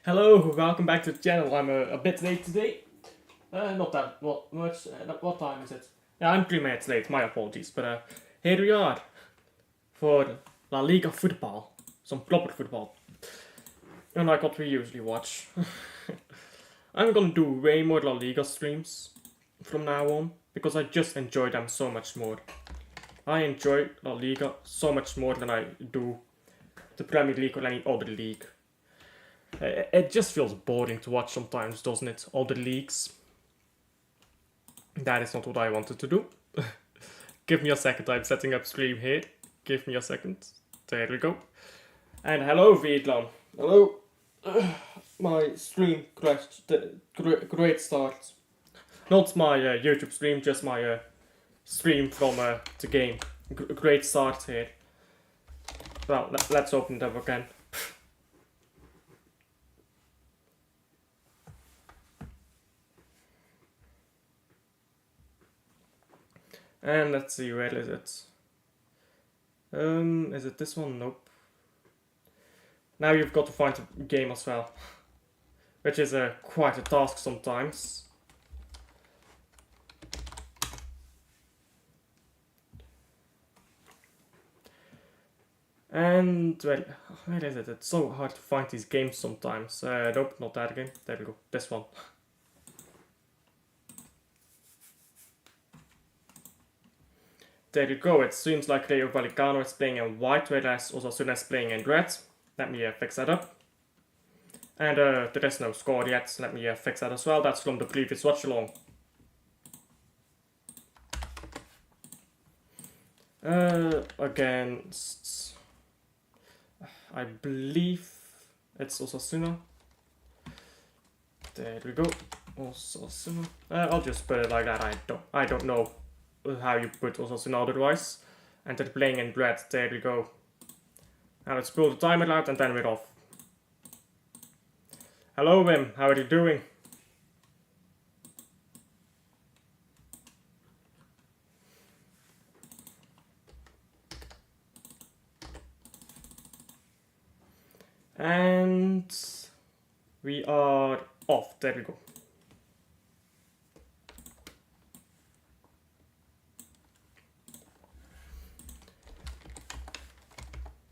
Hello, welcome back to the channel. I'm a bit late today. Not that much. What time is it? Yeah, I'm 3 minutes late. My apologies. But here we are for La Liga football. Some proper football. Unlike what we usually watch. I'm gonna do way more La Liga streams from now on because I just enjoy them so much more. I enjoy La Liga so much more than I do the Premier League or any other league. It just feels boring to watch sometimes, doesn't it? All the leagues. That is not what I wanted to do. Give me a second, I'm setting up stream here. Give me a second. There we go. And hello, Vietnam. Hello. My stream crashed. Great start. Not my YouTube stream, just my stream from the game. Great start here. Well, let's open it up again. And let's see, where is it? Is it this one? Nope. Now you've got to find the game as well. Which is quite a task sometimes. And, well, where is it? It's so hard to find these games sometimes. Nope, not that game. There we go. This one. There you go, it seems like Rayo Valecano is playing in white, whereas Osasuna is playing in red. Let me fix that up. And there is no score yet, let me fix that as well. That's from the previous Watchalong. Against... I believe it's Osasuna. There we go. Osasuna. I'll just put it like that, I don't know how you put Osasuna otherwise. And they're playing in red, there we go. Now let's pull the timer out and then we're off. Hello Wim, how are you doing? And we are off, there we go.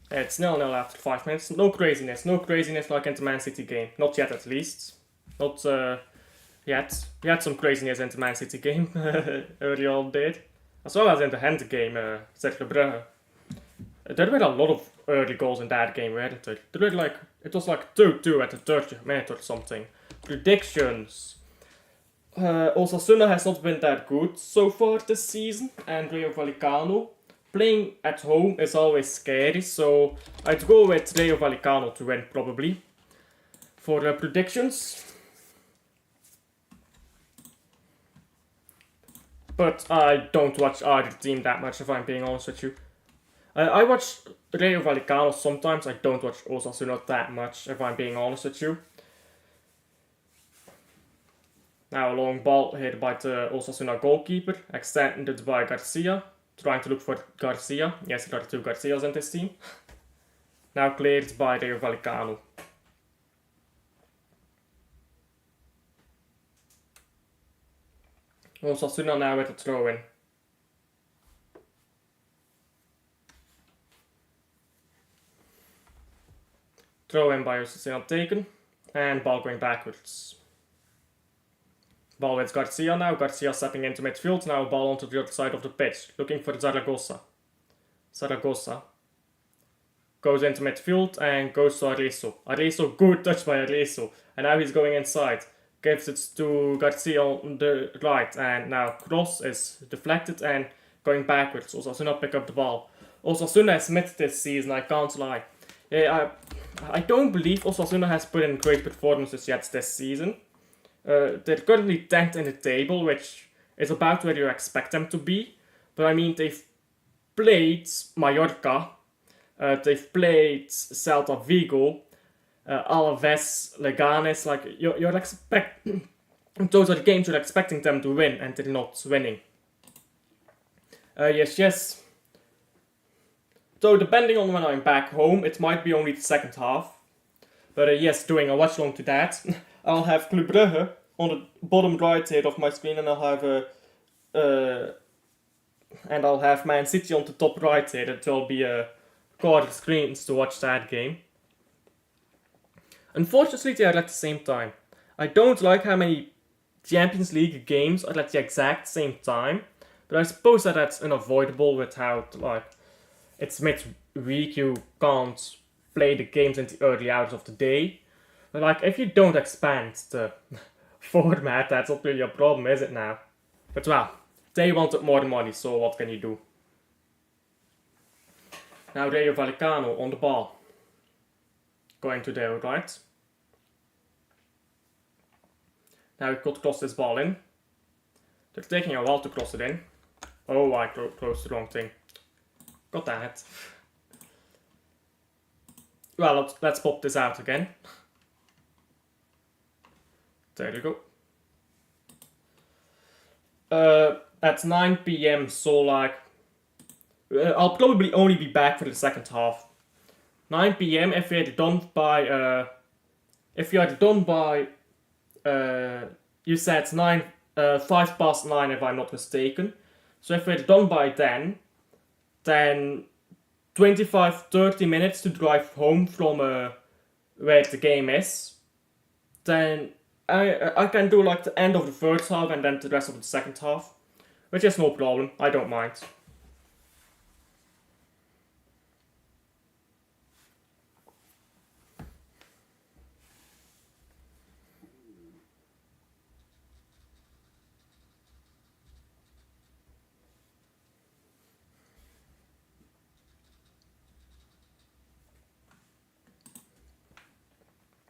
It's 0-0 after 5 minutes. No craziness like in the Man City game. Not yet, at least. Not yet. We had some craziness in the Man City game early on, did. As well as in the Gent game, Cercle Brugge. There were a lot of early goals in that game, weren't there? There were it was like 2-2 at the 30th minute or something. Predictions. Osasuna has not been that good so far this season, and Rayo Valecano. Playing at home is always scary, so I'd go with Rayo Valecano to win, probably. For predictions. But I don't watch either team that much, if I'm being honest with you. I watch Rayo Valecano sometimes, I don't watch Osasuna that much, if I'm being honest with you. Now a long ball hit by the Osasuna goalkeeper, extended by Garcia. Trying to look for Garcia. Yes, there are 2 Garcias in this team. Now cleared by Rayo Valecano. Osasuna now with a throw-in. Throw-in by Osasuna taken. And ball going backwards. Ball with Garcia now. Garcia stepping into midfield. Now ball onto the other side of the pitch. Looking for Zaragoza. Zaragoza goes into midfield and goes to Arezzo. Arezzo, good touch by Arezzo. And now he's going inside. Gives it to Garcia on the right. And now cross is deflected and going backwards. Osasuna pick up the ball. Osasuna has missed this season, I can't lie. Yeah, I don't believe Osasuna has put in great performances yet this season. They're currently 10th in the table, which is about where you expect them to be. But I mean, they've played Mallorca, they've played Celta Vigo, Alaves, Leganes. Like you're expecting those are the games you're expecting them to win, and they're not winning. Yes. So depending on when I'm back home, it might be only the second half. But yes, doing a watchalong to that. I'll have Club Brugge on the bottom right here of my screen, and I'll have Man City on the top right here. That will be quarter screens to watch that game. Unfortunately, they are at the same time. I don't like how many Champions League games are at the exact same time, but I suppose that that's unavoidable with how it's midweek. You can't play the games in the early hours of the day. But if you don't expand the format, that's not really a problem, is it now? But well, they wanted more money, so what can you do? Now Rayo Valecano on the ball. Going to their right. Now we could cross this ball in. They're taking a while to cross it in. Oh, I closed the wrong thing. God damn it. Well, let's pop this out again. There you go. At 9 PM, so I'll probably only be back for the second half. 9 PM, if you're done by, you said 5 past 9 if I'm not mistaken. So if we're done by then 25-30 minutes to drive home from where the game is. Then I can do the end of the first half and then the rest of the second half. Which is no problem, I don't mind.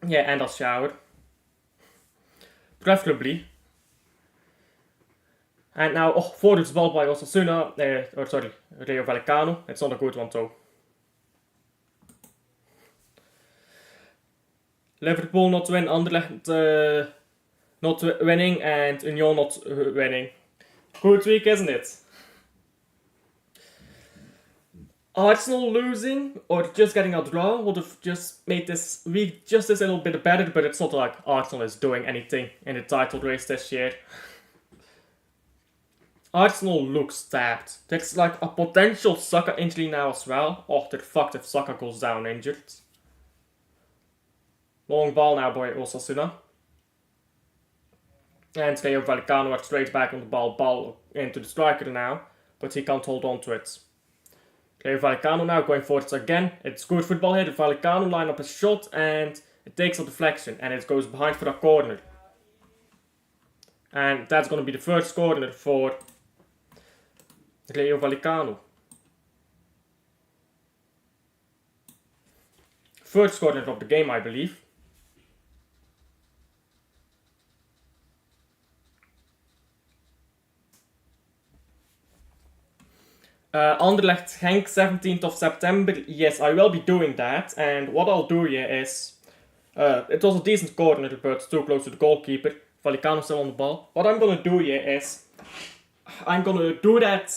Yeah, and I'll shower. Preferably. And now, forwards ball by Osasuna. Rayo Valecano. It's not a good one though. Liverpool not win, Anderlecht not winning, and Union not winning. Good week, isn't it? Arsenal losing or just getting a draw would have just made this week just a little bit better, but it's not like Arsenal is doing anything in the title race this year. Arsenal looks stabbed. There's a potential Saka injury now as well. Oh, they're fucked if Saka goes down injured. Long ball now by Osasuna. And Rayo Valecano are straight back on the ball into the striker now, but he can't hold on to it. Rayo Valecano now going forwards again. It's good football here. The Valecano line up a shot and it takes a deflection and it goes behind for a corner. And that's going to be the first corner for Rayo Valecano. First corner of the game, I believe. Anderlecht Genk, 17th of September. Yes, I will be doing that. And what I'll do here is... it was a decent corner, but too close to the goalkeeper. Valecano still on the ball. What I'm gonna do here is... I'm gonna do that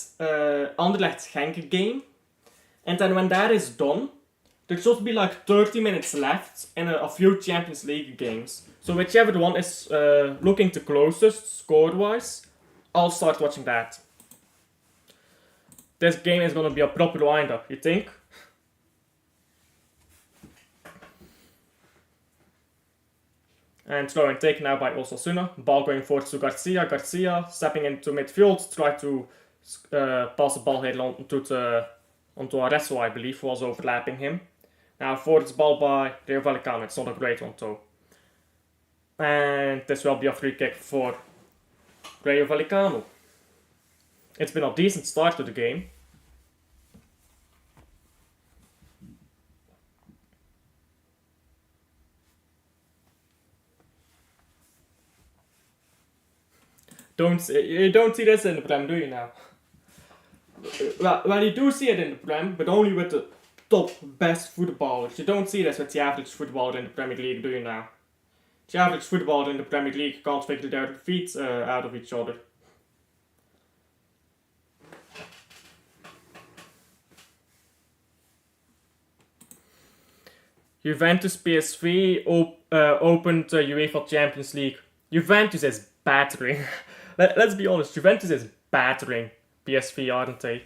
Anderlecht Genk game. And then when that is done... There should be 30 minutes left in a few Champions League games. So whichever one is looking the closest, score-wise, I'll start watching that. This game is gonna be a proper wind-up, you think? And throw and take now by Osasuna. Ball going forward to Garcia. Garcia stepping into midfield. Try to pass the ball here onto Arezzo, I believe, who was overlapping him. Now forwards ball by Rayo Valecano. It's not a great one though. And this will be a free kick for Rayo Valecano. It's been a decent start to the game. You don't see this in the Prem, do you now? Well, you do see it in the Prem, but only with the top best footballers. You don't see this with the average footballer in the Premier League, do you now? The average footballer in the Premier League can't figure their feet out of each other. Juventus PSV opened UEFA Champions League. Juventus is battering. Let's be honest, Juventus is battering PSV, aren't they?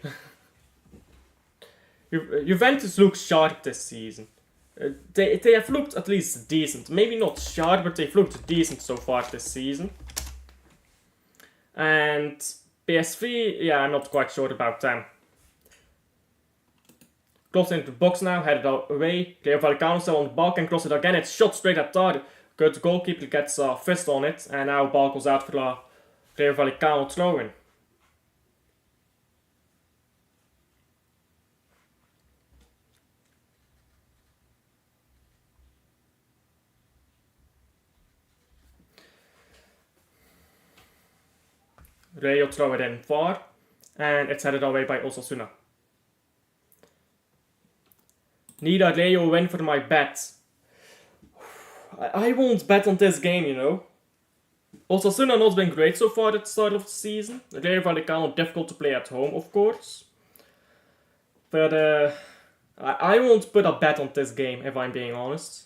Juventus looks sharp this season. They have looked at least decent. Maybe not sharp, but they've looked decent so far this season. And PSV, yeah, I'm not quite sure about them. Cross into the box now, headed away. Rayo Valecano still on the ball, can cross it again. It's shot straight at target. Good goalkeeper gets a fist on it, and now ball goes out for a Rayo Valecano throw-in. Rayo throw it in far, and it's headed away by Osasuna. Need a Rayo win for my bet. I won't bet on this game, you know. Osasuna not been great so far at the start of the season. Rayo Valecano difficult to play at home, of course. But I won't put a bet on this game, if I'm being honest.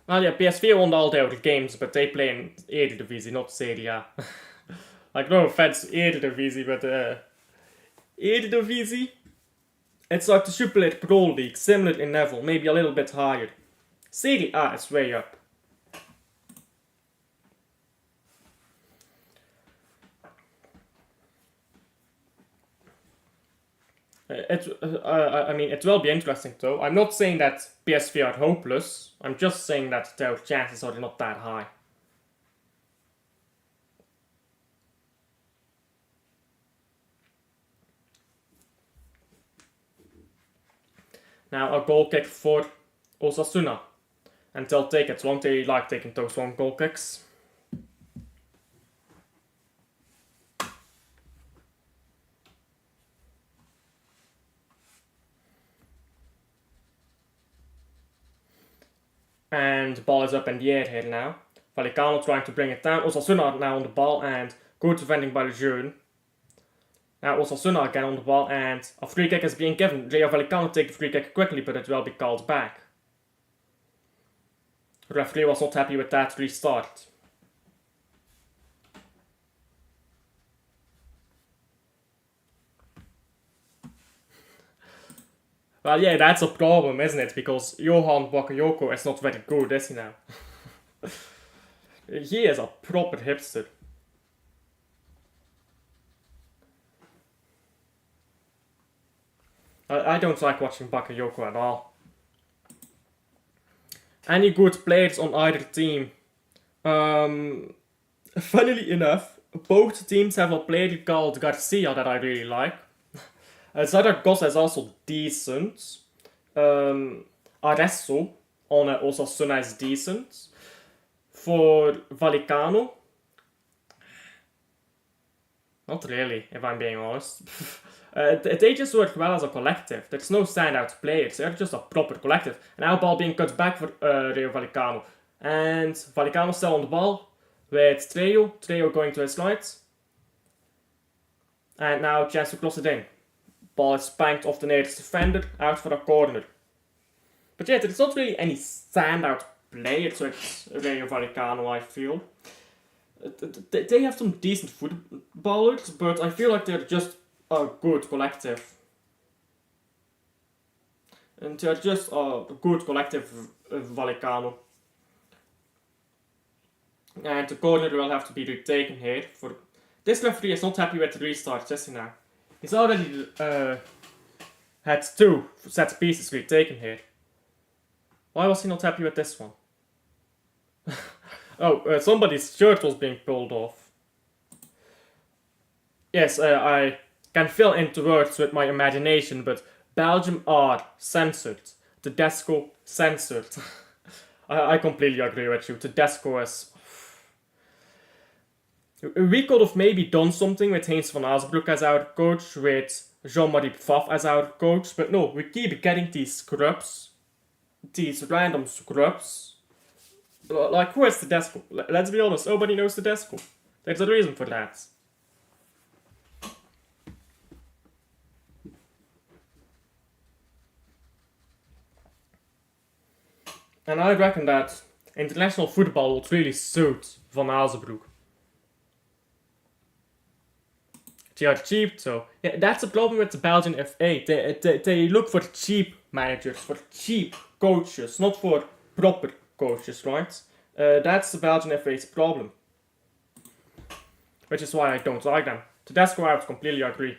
Well, yeah, PSV won all their games, but they play in Eredivisie, not Serie A. Like, no offense, Eredivisie, but Eredivisie, it's like the Super League Pro League, similar in level, maybe a little bit higher. Serie A is way up. I mean, it will be interesting though. I'm not saying that PSV are hopeless. I'm just saying that their chances are not that high. Now a goal kick for Osasuna. And they'll take it, won't they? Like taking those one goal kicks. And the ball is up in the air here now. Valecano trying to bring it down. Osasuna now on the ball and good defending by Lejeune. Now Osasuna again on the ball and a free kick is being given. Rayo Valecano take the free kick quickly, but it will be called back. The referee was not happy with that restart. Well, yeah, that's a problem, isn't it? Because Johan Bakayoko is not very good, is he now? He is a proper hipster. I don't like watching Bakayoko at all. Any good players on either team? Funnily enough, both teams have a player called Garcia that I really like. Zaragoza is also decent. Arezzo on Osasuna is decent. For Valecano, not really, if I'm being honest. They just work well as a collective. There's no standout players. They're just a proper collective. Now ball being cut back for Rayo Valecano. And Valecano still on the ball with Trejo. Trejo going to his right. And now chance to cross it in. Ball is spanked off the nearest defender, out for a corner. But yeah, there's not really any standout players with Rayo Valecano, I feel. They have some decent footballers, but I feel like they're just a good collective. And they're just a good collective, Valecano. And the corner will have to be retaken here. For this referee is not happy with the restart, is he now? He's already had 2 set pieces retaken here. Why was he not happy with this one? Somebody's shirt was being pulled off. Yes, I can fill in the words with my imagination, but Belgium are censored. Tedesco censored. I completely agree with you. Tedesco is... We could have maybe done something with Heinz van Azenbroek as our coach, with Jean-Marie Pfaff as our coach, but no, we keep getting these scrubs. These random scrubs. Like, who is Tedesco? Let's be honest, nobody knows Tedesco. There's a reason for that. And I reckon that international football would really suit Van Azenbroek. They are cheap, so yeah, that's the problem with the Belgian FA. They look for cheap managers, for cheap coaches, not for proper coaches, right? That's the Belgian FA's problem, which is why I don't like them. Tedesco, I would completely agree.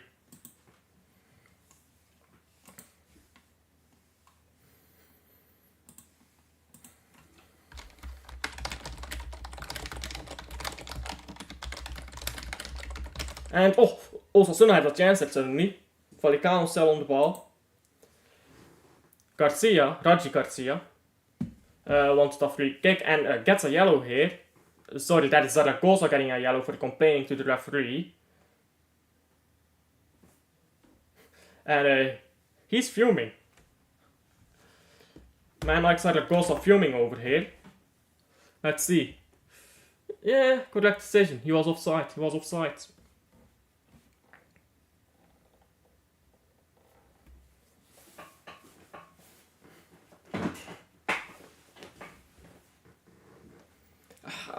And Osasuna had a chance there suddenly. Valecano still on the ball. Raji Garcia, wanted a free kick and gets a yellow here. Sorry, that is Zaragoza getting a yellow for complaining to the referee. And he's fuming. Man like Zaragoza fuming over here. Let's see. Yeah, correct decision. He was offside.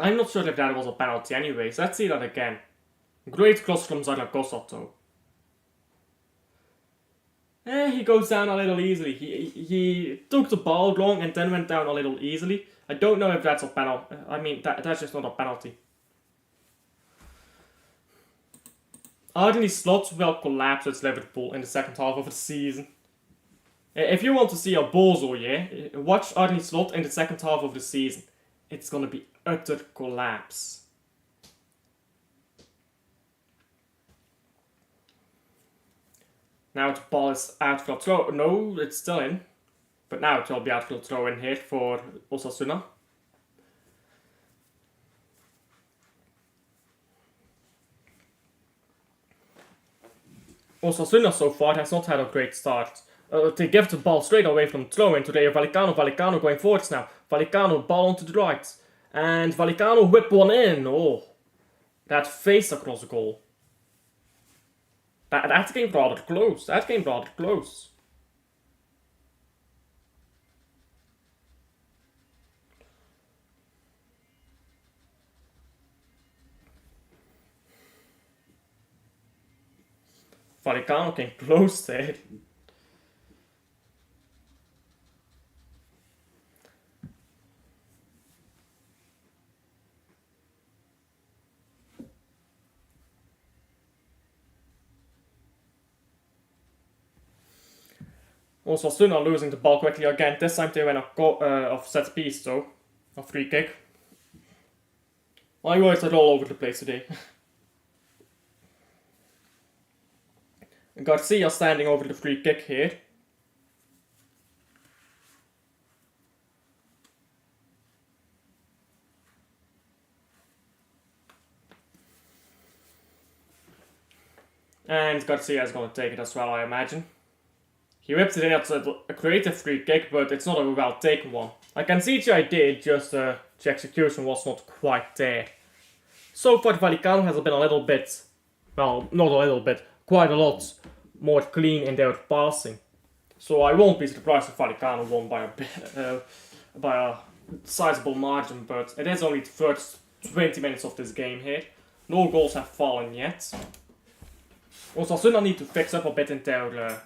I'm not sure if that was a penalty anyways. Let's see that again. Great cross from Zaragoza though. He goes down a little easily. He took the ball wrong and then went down a little easily. I don't know if that's a penalty. I mean, that's just not a penalty. Arne Slot will collapse at Liverpool in the second half of the season. If you want to see a bozo, yeah, watch Arne Slot in the second half of the season. It's gonna be utter collapse. Now the ball is out for a throw. No, it's still in. But now it will be out for a throw in here for Osasuna. Osasuna so far has not had a great start. They give the ball straight away from throw-in to Rayo Valecano. Valecano going forwards now. Valecano, ball onto the right. And Valecano whip one in. Oh, that face across the goal. That came rather close. Valecano came close there. Osasuna losing the ball quickly again. This time they went off set piece though. A free kick. My words are all over the place today. Garcia standing over the free kick here. And Garcia is going to take it as well, I imagine. He whips it in at a creative free kick, but it's not a well taken one. I can see the idea, just the execution was not quite there. So far, Valecano has been a little bit, well, not a little bit, quite a lot more clean in their passing. So I won't be surprised if Valecano won by a sizable margin, but it is only the first 20 minutes of this game here. No goals have fallen yet. Osasuna need to fix up a bit in their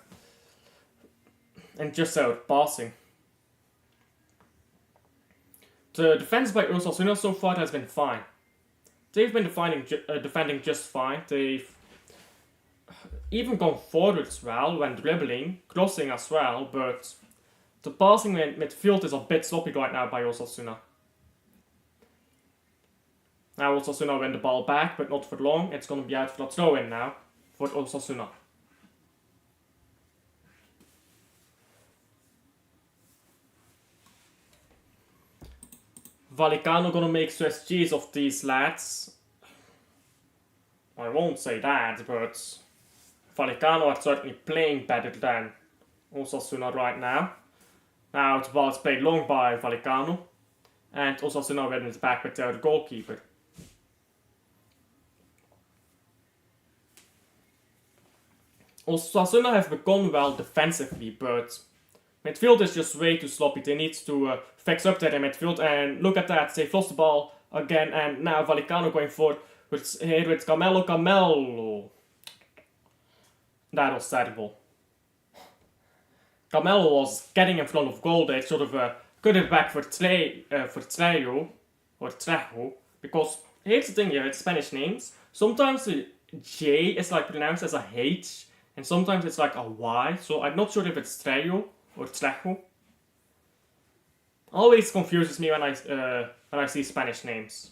and just their passing. The defense by Osasuna so far has been fine. They've been defending just fine. They've even gone forwards well when dribbling, crossing as well, but the passing midfield is a bit sloppy right now by Osasuna. Now Osasuna win the ball back, but not for long. It's going to be out for a throw-in now for Osasuna. Valecano gonna make Swiss cheese of these lads. I won't say that, but Valecano are certainly playing better than Osasuna right now. Now the ball is played long by Valecano, and Osasuna win it back with their goalkeeper. Osasuna have become well defensively, but Midfield is just way too sloppy. They need to fix up that in midfield. And look at that. They've lost the ball again. And now Valecano going forward here with Camelo. That was terrible. Camelo was getting in front of goal. They sort of cut it back for Rayo or Trejo. Because here's the thing here with Spanish names. Sometimes the J is like pronounced as a H. And sometimes it's like a Y. So I'm not sure if it's Rayo or Trejo. Always confuses me when I see Spanish names.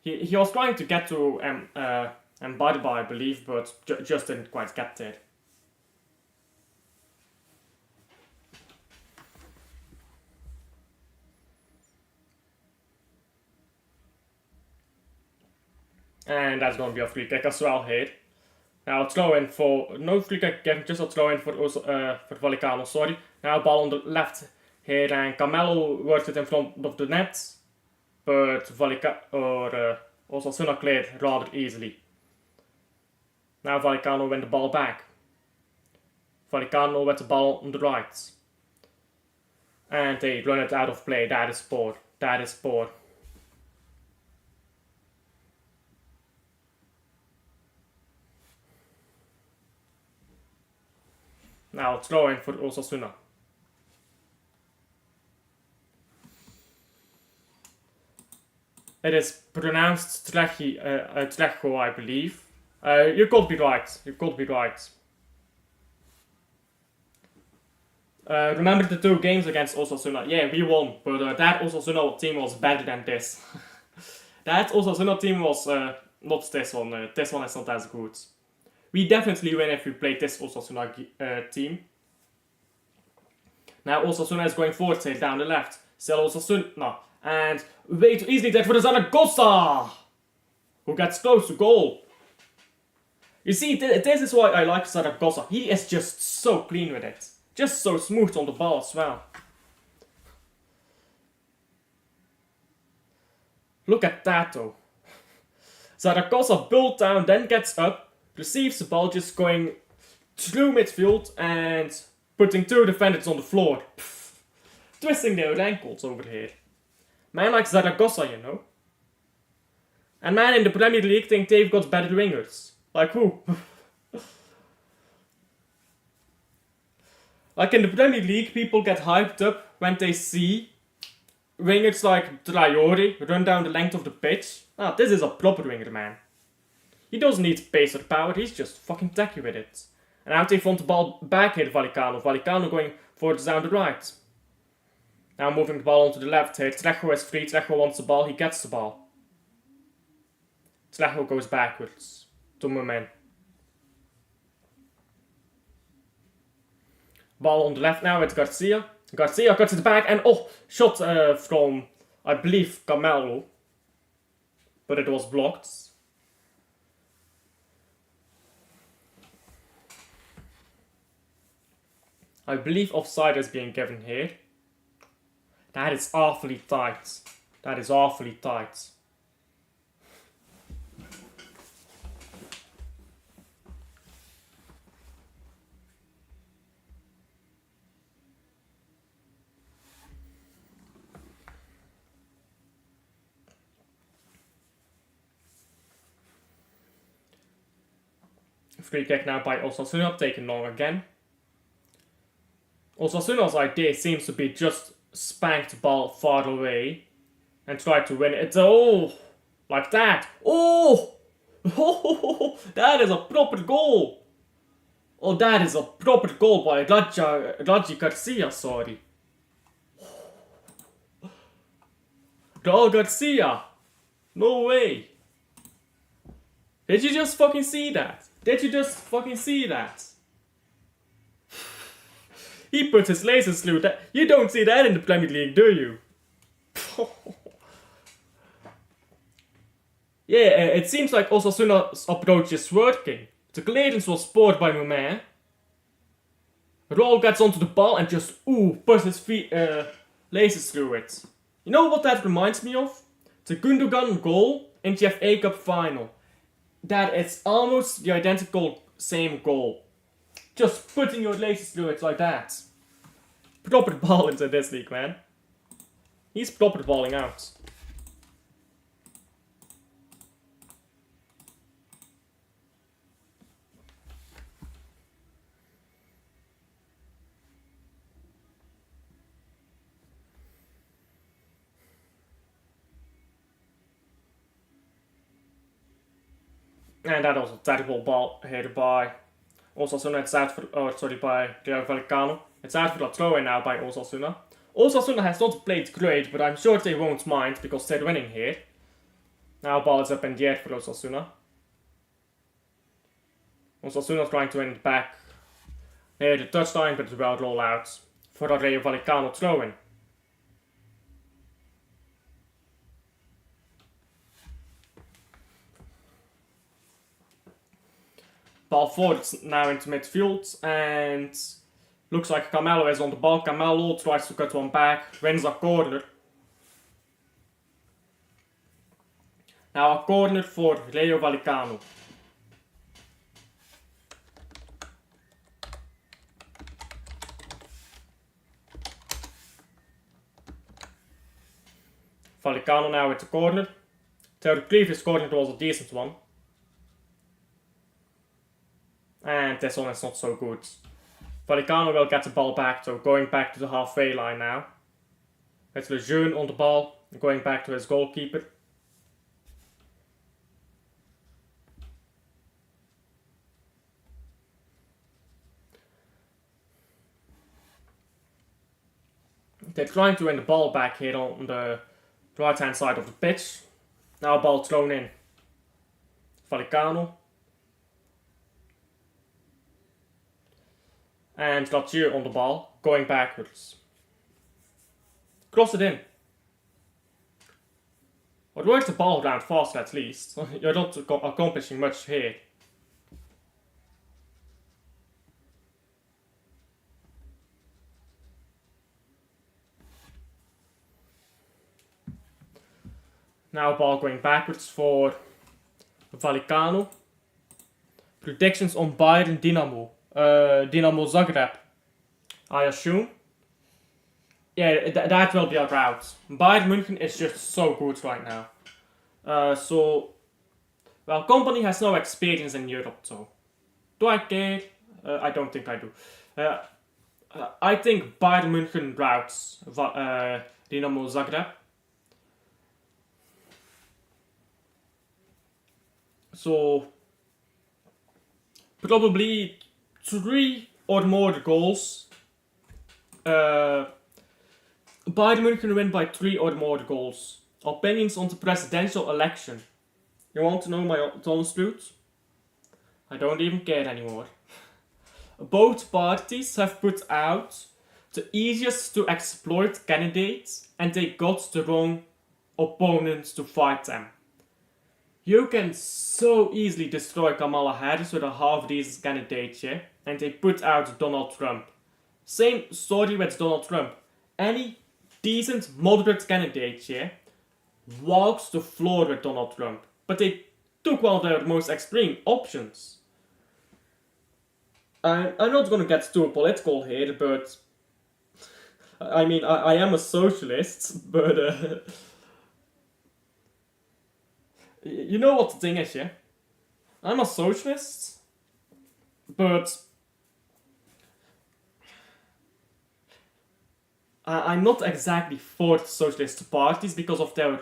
He was trying to get to Barba, I believe, but just didn't quite get there. And that's going to be a free kick as well here. Now a throw in for no free kick given, just a throw in for Valecano. Sorry. Now ball on the left here, and Camelo works it in front of the net, but Osasuna cleared rather easily. Now Valecano win the ball back. Valecano with the ball on the right, and they run it out of play. That is poor. That is poor. Now throw in for Osasuna. It is pronounced Trejo, I believe. You could be right. You could be right. Remember the 2 games against Osasuna? Yeah, we won, but that Osasuna team was better than this. That Osasuna team was not this one. This one is not as good. We definitely win if we play this Osasuna team. Now Osasuna is going forward here down the left. Still Osasuna. And way too easily there for the Zaragoza, who gets close to goal. You see, this is why I like Zaragoza. He is just so clean with it. Just so smooth on the ball as well. Look at that though. Zaragoza built down, then gets up, receives the ball, just going through midfield and putting 2 defenders on the floor. Pff, twisting their ankles over here. Man like Zaragoza, you know. And man in the Premier League think they've got better wingers. Like who? Like in the Premier League, people get hyped up when they see wingers like Traore run down the length of the pitch. Ah, this is a proper winger, man. He doesn't need pace or power, he's just fucking tacky with it. And now they want the ball back here, Valecano. Valecano going forwards down the right. Now moving the ball onto the left here. Trejo is free, Trejo wants the ball, he gets the ball. Trejo goes backwards to Mumen. Ball on the left now with Garcia. Garcia cuts it back and shot from, I believe, Camelo. But it was blocked. I believe offside is being given here. That is awfully tight. That is awfully tight. Free kick now by Osasuna, taken long again. Osasuna's idea seems to be just spank the ball far away and try to win it. Oh, like that. Oh, that is a proper goal. Oh, that is a proper goal by Rayo Garcia, sorry. Rayo Garcia. No way. Did you just fucking see that? Did you just fucking see that? He put his lasers through that. You don't see that in the Premier League, do you? Yeah, it seems like Osasuna's approach is working. The clearance was scored by Mumen. Raul gets onto the ball and just puts his feet lasers through it. You know what that reminds me of? The Gundogan goal in the FA Cup final. That is almost the identical same goal. Just putting your laces through it like that. Proper ball into this league, man. He's proper balling out. And that was a terrible ball here by Osasuna. It's out for, by Rayo Valecano. It's out for a throw-in now by Osasuna. Osasuna has not played great, but I'm sure they won't mind because they're winning here. Now ball is up in the air for Osasuna. Osasuna trying to win it back near the touchline, but it will roll out for a Rayo Valecano throw-in. Ball forward now into midfield, and looks like Camelo is on the ball. Camelo tries to cut one back, wins a corner. Now a corner for Rayo Valecano. Valecano now with the corner. The previous corner was a decent one. And this one is not so good. Valecano will get the ball back, so going back to the halfway line now. It's Lejeune on the ball, going back to his goalkeeper. They're trying to win the ball back here on the right hand side of the pitch. Now ball thrown in. Valecano. And Rayo on the ball, going backwards. Cross it in. Or work the ball around fast at least. You're not accomplishing much here. Now ball going backwards for Valecano. Predictions on Bayern Dynamo. Dynamo Zagreb, I assume. Yeah, that will be a rout. Bayern München is just so good right now. Well, company has no experience in Europe, so do I care? I don't think I do. I think Bayern München routes Dynamo Zagreb. So probably 3 or more goals. Bayern München win by 3 or more goals. Opinions on the presidential election. You want to know my honest truth? I don't even care anymore. Both parties have put out the easiest to exploit candidates, and they got the wrong opponents to fight them. You can so easily destroy Kamala Harris with a half-decent candidate, yeah? And they put out Donald Trump. Same story with Donald Trump. Any decent, moderate candidate, yeah, walks the floor with Donald Trump. But they took one of their most extreme options. I'm not gonna get too political here, but I mean, I am a socialist, but you know what the thing is, yeah? I'm a socialist, but I'm not exactly for socialist parties because of their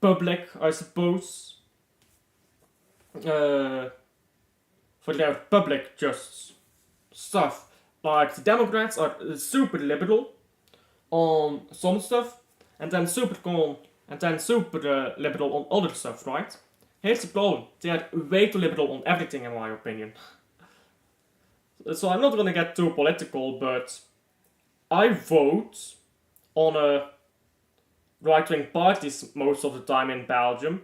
public, I suppose, for their public just stuff. Like the Democrats are super liberal on some stuff, and then super liberal on other stuff, right? Here's the problem: they are way too liberal on everything, in my opinion. So I'm not gonna get too political, but I vote on right-wing parties most of the time in Belgium.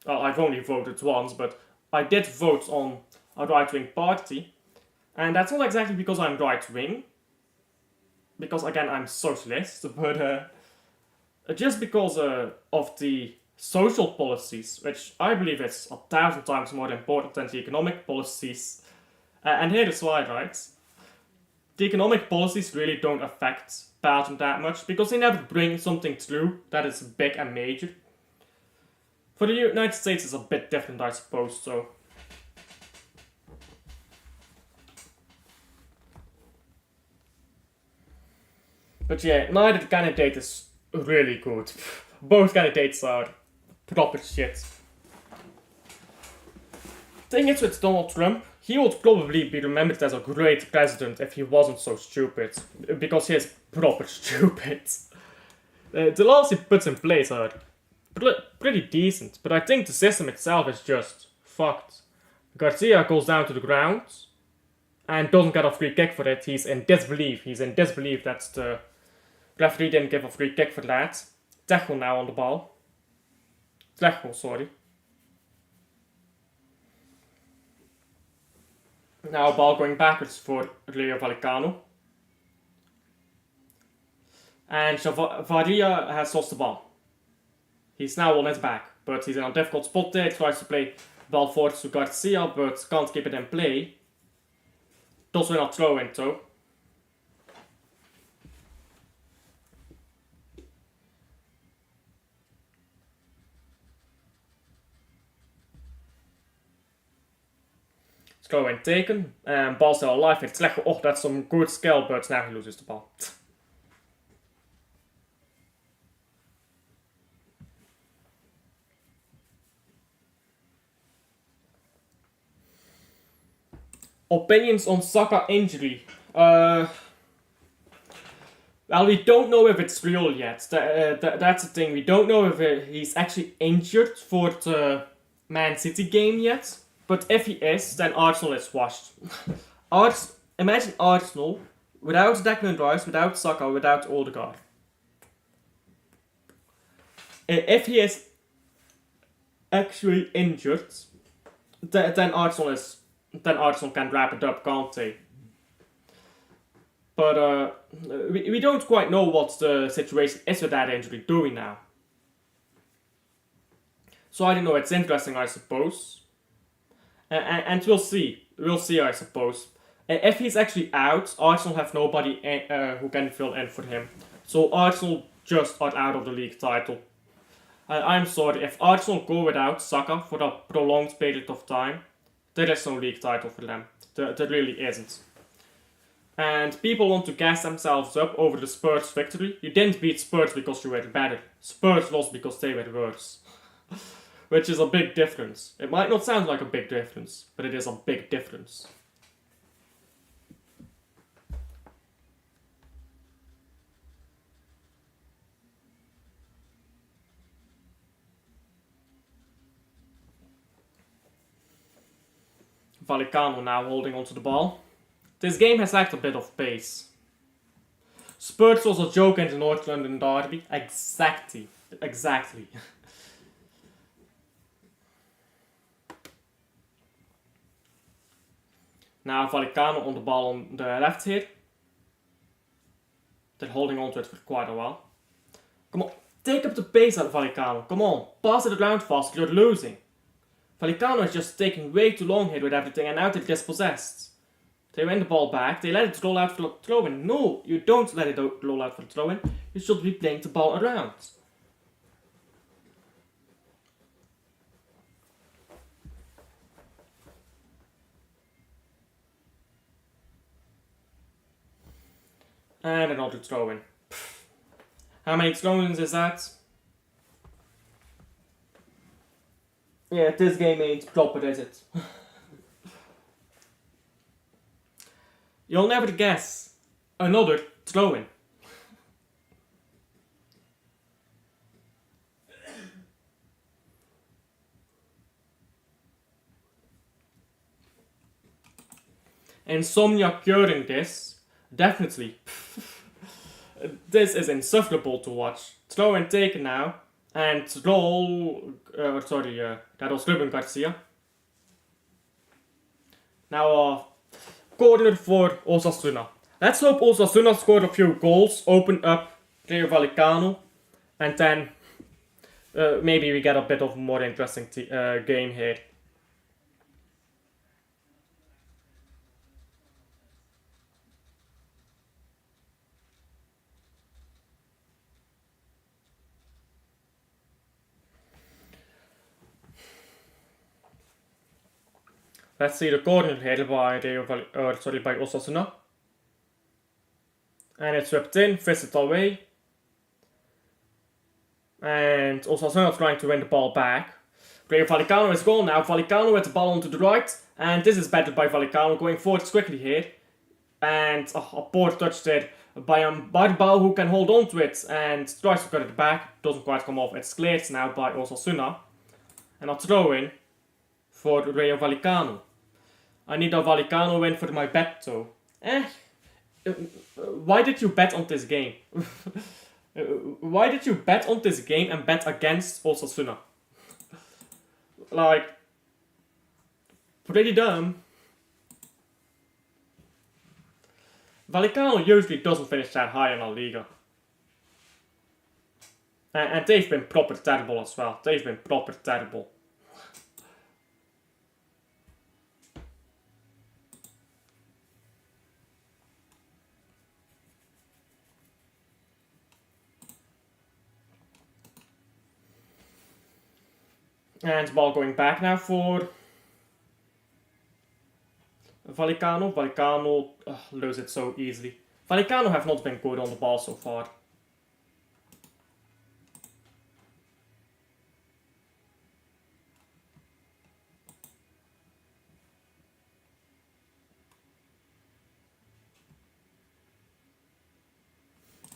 Well, I've only voted once, but I did vote on a right-wing party. And that's not exactly because I'm right-wing. Because, again, I'm socialist. But just because of the social policies, which I believe is 1,000 times more important than the economic policies. And here is why, right? The economic policies really don't affect Belgium that much because they never bring something through that is big and major. For the United States, it's a bit different, I suppose, so. But yeah, neither candidate is really good. Both candidates are proper shit. Thing is with Donald Trump, he would probably be remembered as a great president if he wasn't so stupid. Because he is proper stupid. The laws he puts in place are pretty decent, but I think the system itself is just fucked. Garcia goes down to the ground and doesn't get a free kick for it. He's in disbelief that the referee didn't give a free kick for that. Tejo now on the ball. Tejo, sorry. Now a ball going backwards for Rayo Valecano. And Varia has lost the ball. He's now on his back, but he's in a difficult spot there. He tries to play ball forward to Garcia, but can't keep it in play. Does win a throw in though. Throw in taken, and ball still alive. It's like, oh, that's some good skill, but now he loses the ball. Opinions on Saka injury. Well, we don't know if it's real yet. That's the thing. We don't know if he's actually injured for the Man City game yet. But if he is, then Arsenal is washed. Imagine Arsenal without Declan Rice, without Saka, without Odegaard. If he is actually injured, then Arsenal can wrap it up, can't they? But we don't quite know what the situation is with that injury, do we now? So I don't know, it's interesting, I suppose. And we'll see. We'll see, I suppose. If he's actually out, Arsenal have nobody who can fill in for him. So Arsenal just are out of the league title. I'm sorry, if Arsenal go without Saka for a prolonged period of time, there is no league title for them. There really isn't. And people want to gas themselves up over the Spurs victory. You didn't beat Spurs because you were better. Spurs lost because they were worse. Which is a big difference. It might not sound like a big difference, but it is a big difference. Valecano now holding onto the ball. This game has lacked a bit of pace. Spurs was a joke in the North London derby. Exactly. Now Valecano on the ball on the left here. They're holding on to it for quite a while. Come on, take up the pace at Valecano. Come on, pass it around fast, you're losing. Valecano is just taking way too long here with everything and now they're dispossessed. They win the ball back, they let it roll out for the throw-in. No, you don't let it roll out for the throw-in. You should be playing the ball around. And another throw-in. How many throw-ins is that? Yeah, this game ain't proper, is it? You'll never guess. Another throw-in. Insomnia curing this. Definitely. This is insufferable to watch. Throw and taken now. And roll. That was Ruben Garcia. Now, corner for Osasuna. Let's hope Osasuna scored a few goals, open up Rayo Valecano, and then maybe we get a bit of a more interesting game here. Let's see the corner here by by Osasuna. And it's swept in, fisted away. And Osasuna trying to win the ball back. Rayo Valecano is gone now. Valecano with the ball onto the right. And this is battled by Valecano going forwards quickly here. And a poor touch there by Barbal, who can hold on to it and tries to cut it back. Doesn't quite come off. It's cleared now by Osasuna. And a throw in for Rayo Valecano. I need a Valecano win for my bet though. Why did you bet on this game? Why did you bet on this game and bet against Osasuna? Like, pretty dumb. Valecano usually doesn't finish that high in La Liga. And they've been proper terrible as well. They've been proper terrible. And ball going back now for Valecano. Valecano lose it so easily. Valecano have not been good on the ball so far.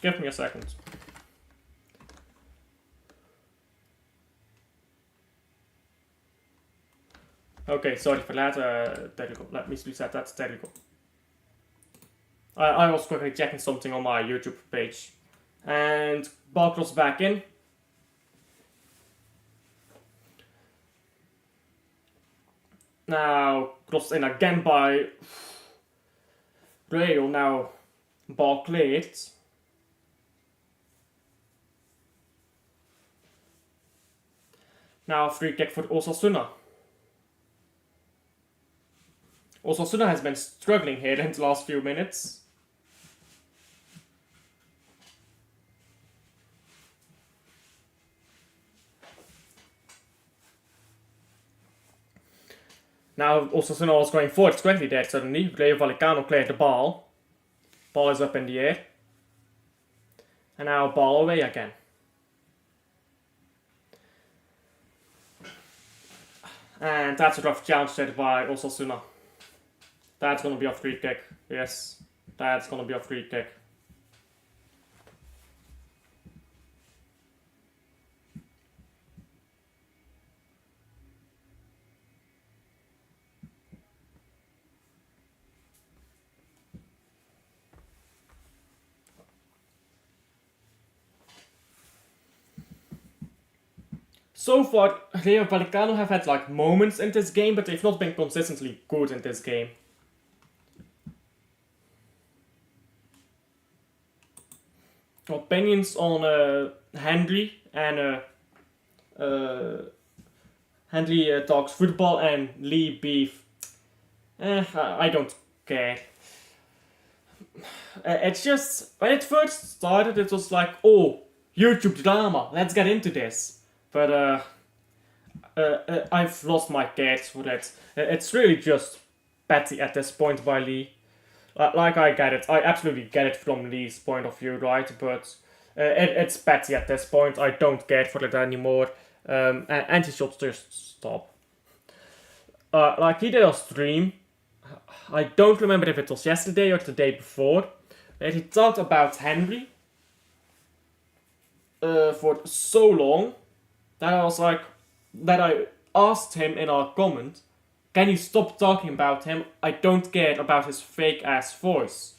Give me a second. Okay, sorry for that. There you go. Let me reset that. There you go. I was quickly checking something on my YouTube page. And ball cross back in. Now, crossed in again by Rayo. Now, ball cleared. Now, free kick for Osasuna. Osasuna has been struggling here in the last few minutes. Now Osasuna was going forward quickly there suddenly. Rayo Valecano cleared the ball. Ball is up in the air. And now ball away again. And that's a rough challenge set by Osasuna. That's gonna be a free kick. Yes, that's gonna be a free kick. So far, Rayo Valecano have had like moments in this game, but they've not been consistently good in this game. Opinions on Henry and Henry talks football and Lee beef. I don't care. It's just when it first started, it was like, oh, YouTube drama, let's get into this. But I've lost my cares for that. It's really just petty at this point by Lee. Like I get it, I absolutely get it from Lee's point of view, right? But it's petty at this point. I don't care for it anymore, and he should just stop. Like he did a stream. I don't remember if it was yesterday or the day before, where he talked about Henry for so long that I was like, that I asked him in our comment, can you stop talking about him? I don't care about his fake ass voice.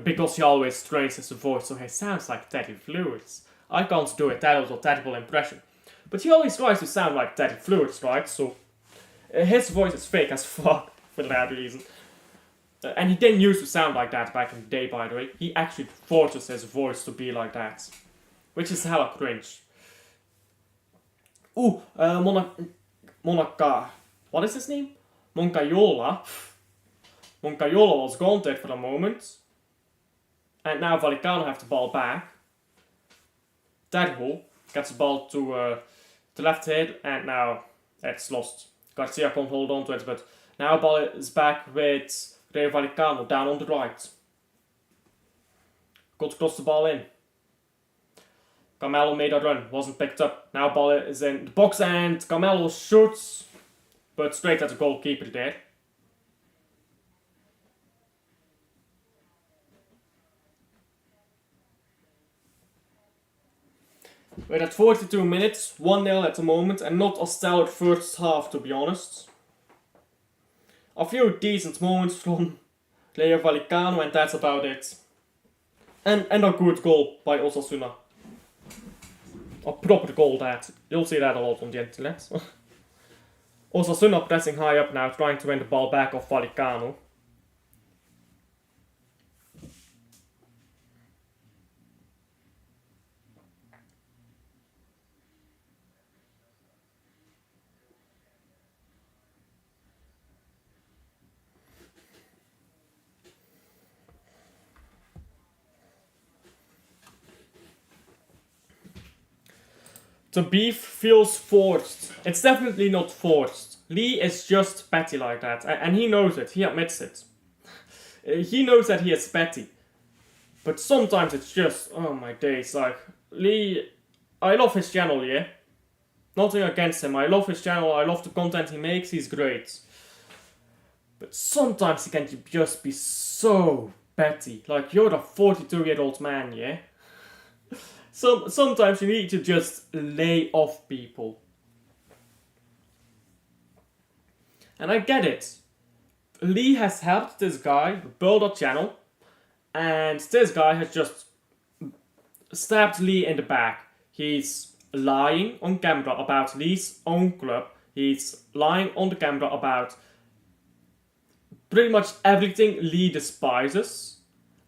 Because he always trains his voice so he sounds like Teddy Fluids. I can't do it, that was a terrible impression. But he always tries to sound like Teddy Fluids, right? So his voice is fake as fuck for that reason. And he didn't used to sound like that back in the day, by the way. He actually forces his voice to be like that. Which is hella cringe. Ooh, Monaca. What is his name? Moncayola. Moncayola was gone there for a moment. And now Valecano have the ball back. Terho gets the ball to the left hand, and now it's lost. Garcia can't hold on to it, but Now ball is back with Rayo Valecano down on the right. Got to cross the ball in. Carmelo made a run, wasn't picked up. Now ball is in the box and Carmelo shoots, but straight at the goalkeeper there. We're at 42 minutes, 1-0 at the moment, and not a stellar first half to be honest. A few decent moments from Rayo Valecano and that's about it. And a good goal by Osasuna. A proper goal that. You'll see that a lot on the internet. Osasuna pressing high up now, trying to win the ball back off Valecano. The beef feels forced. It's definitely not forced. Lee is just petty like that, and he knows it, he admits it. He knows that he is petty. But sometimes it's just, oh my days, like, Lee, I love his channel, yeah? Nothing against him, I love his channel, I love the content he makes, he's great. But sometimes he can just be so petty. Like, you're a 42-year-old man, yeah? Sometimes you need to just lay off people. And I get it. Lee has helped this guy build a channel, and this guy has just stabbed Lee in the back. He's lying on camera about Lee's own club. He's lying on the camera about pretty much everything Lee despises.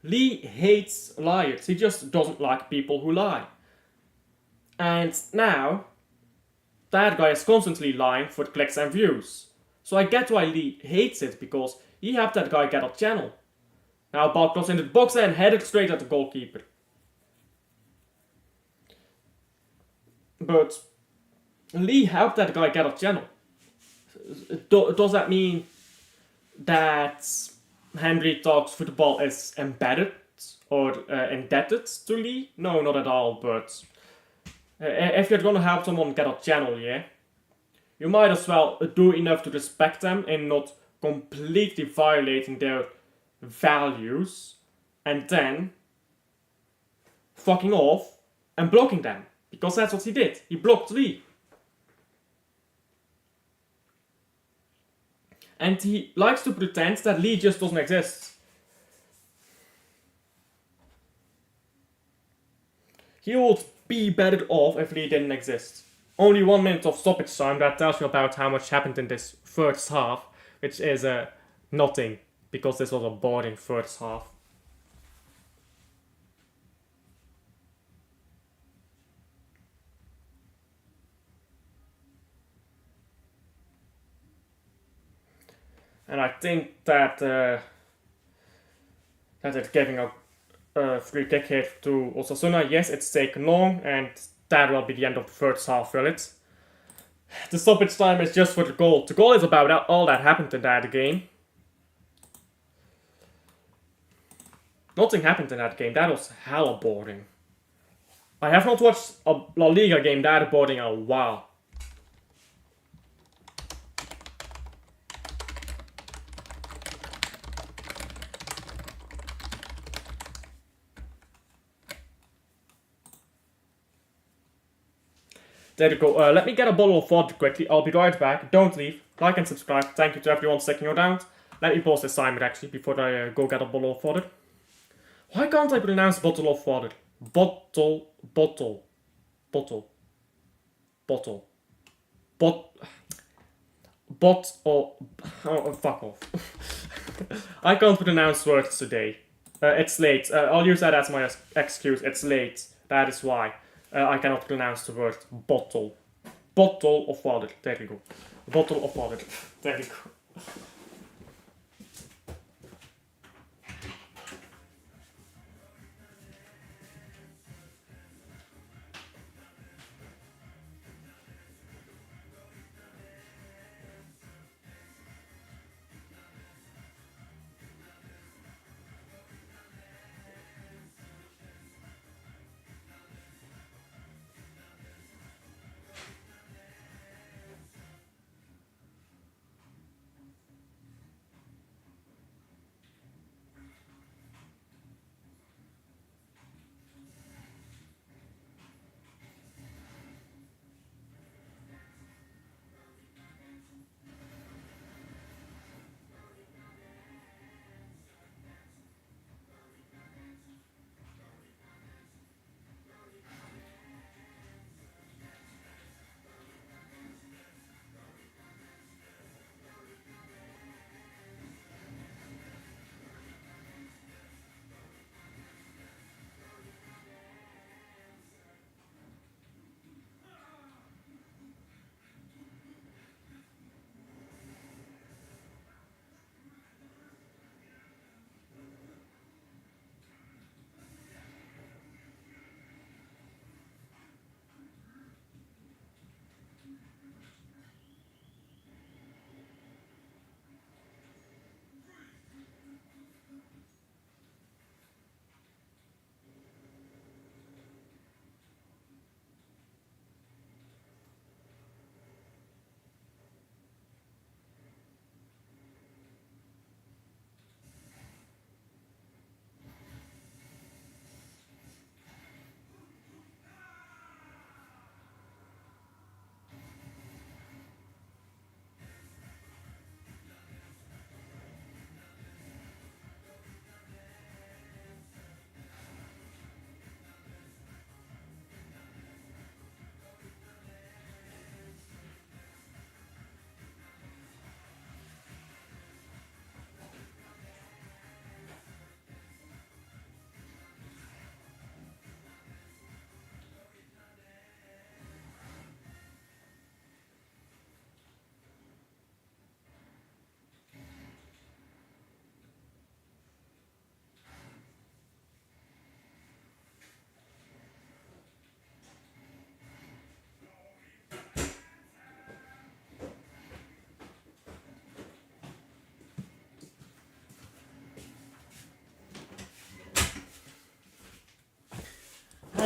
Lee hates liars. He just doesn't like people who lie. And now, that guy is constantly lying for clicks and views. So I get why Lee hates it, because he helped that guy get a channel. Now ball crossed into the box and headed straight at the goalkeeper. But Lee helped that guy get a channel. Does that mean that Henry Talks Football is embedded or indebted to Lee? No, not at all, but if you're gonna help someone get a channel, yeah, you might as well do enough to respect them and not completely violating their values and then fucking off and blocking them, because that's what he did. He blocked Lee. And he likes to pretend that Lee just doesn't exist. He would be better off if Lee didn't exist. Only 1 minute of stoppage time, that tells you about how much happened in this first half, which is nothing, because this was a boring first half. And I think that it's giving a free kick here to Osasuna. Yes, it's taken long, and that will be the end of the first half, will it? The stoppage time is just for the goal. The goal is about all that happened in that game. Nothing happened in that game. That was hella boring. I have not watched a La Liga game that boring in a while. There you go. Let me get a bottle of water quickly. I'll be right back. Don't leave. Like and subscribe. Thank you to everyone sticking around. Let me pause this timer actually before I go get a bottle of water. Why can't I pronounce bottle of water? Bottle. Bottle. Oh, fuck off. I can't pronounce words today. It's late. I'll use that as my excuse. It's late. That is why. I cannot pronounce the word bottle. Bottle of water. There you go. Bottle of water. There you go.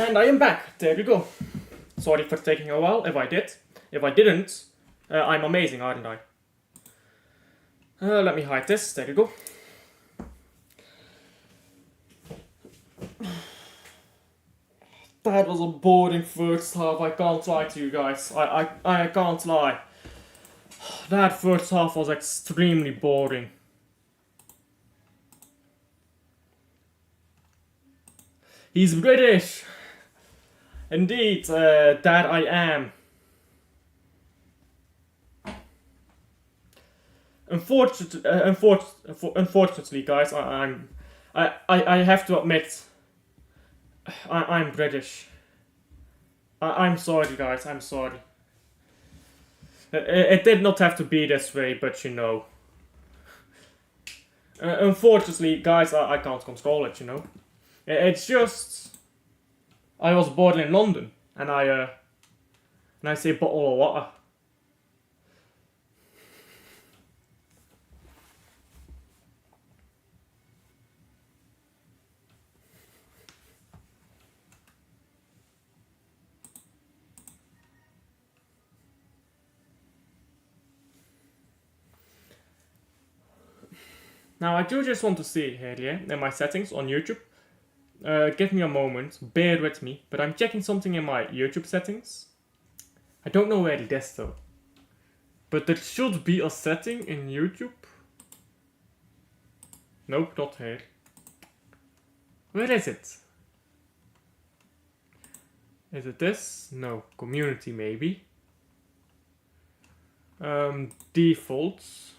And I am back. There you go. Sorry for taking a while, if I did. If I didn't, I'm amazing, aren't I? Let me hide this. There you go. That was a boring first half. I can't lie to you guys. I can't lie. That first half was extremely boring. He's British. Indeed, that I am. Unfortunately, guys, I have to admit, I'm British. I'm sorry, guys. I'm sorry. It did not have to be this way, but you know. Unfortunately, guys, I can't control it. You know. It's just I was born in London, and I say bottle of water. Now I do just want to see here, yeah, in my settings on YouTube. Give me a moment, bear with me, but I'm checking something in my YouTube settings. I don't know where it is though. But there should be a setting in YouTube. Nope, not here. Where is it? Is it this? No, community maybe. Defaults.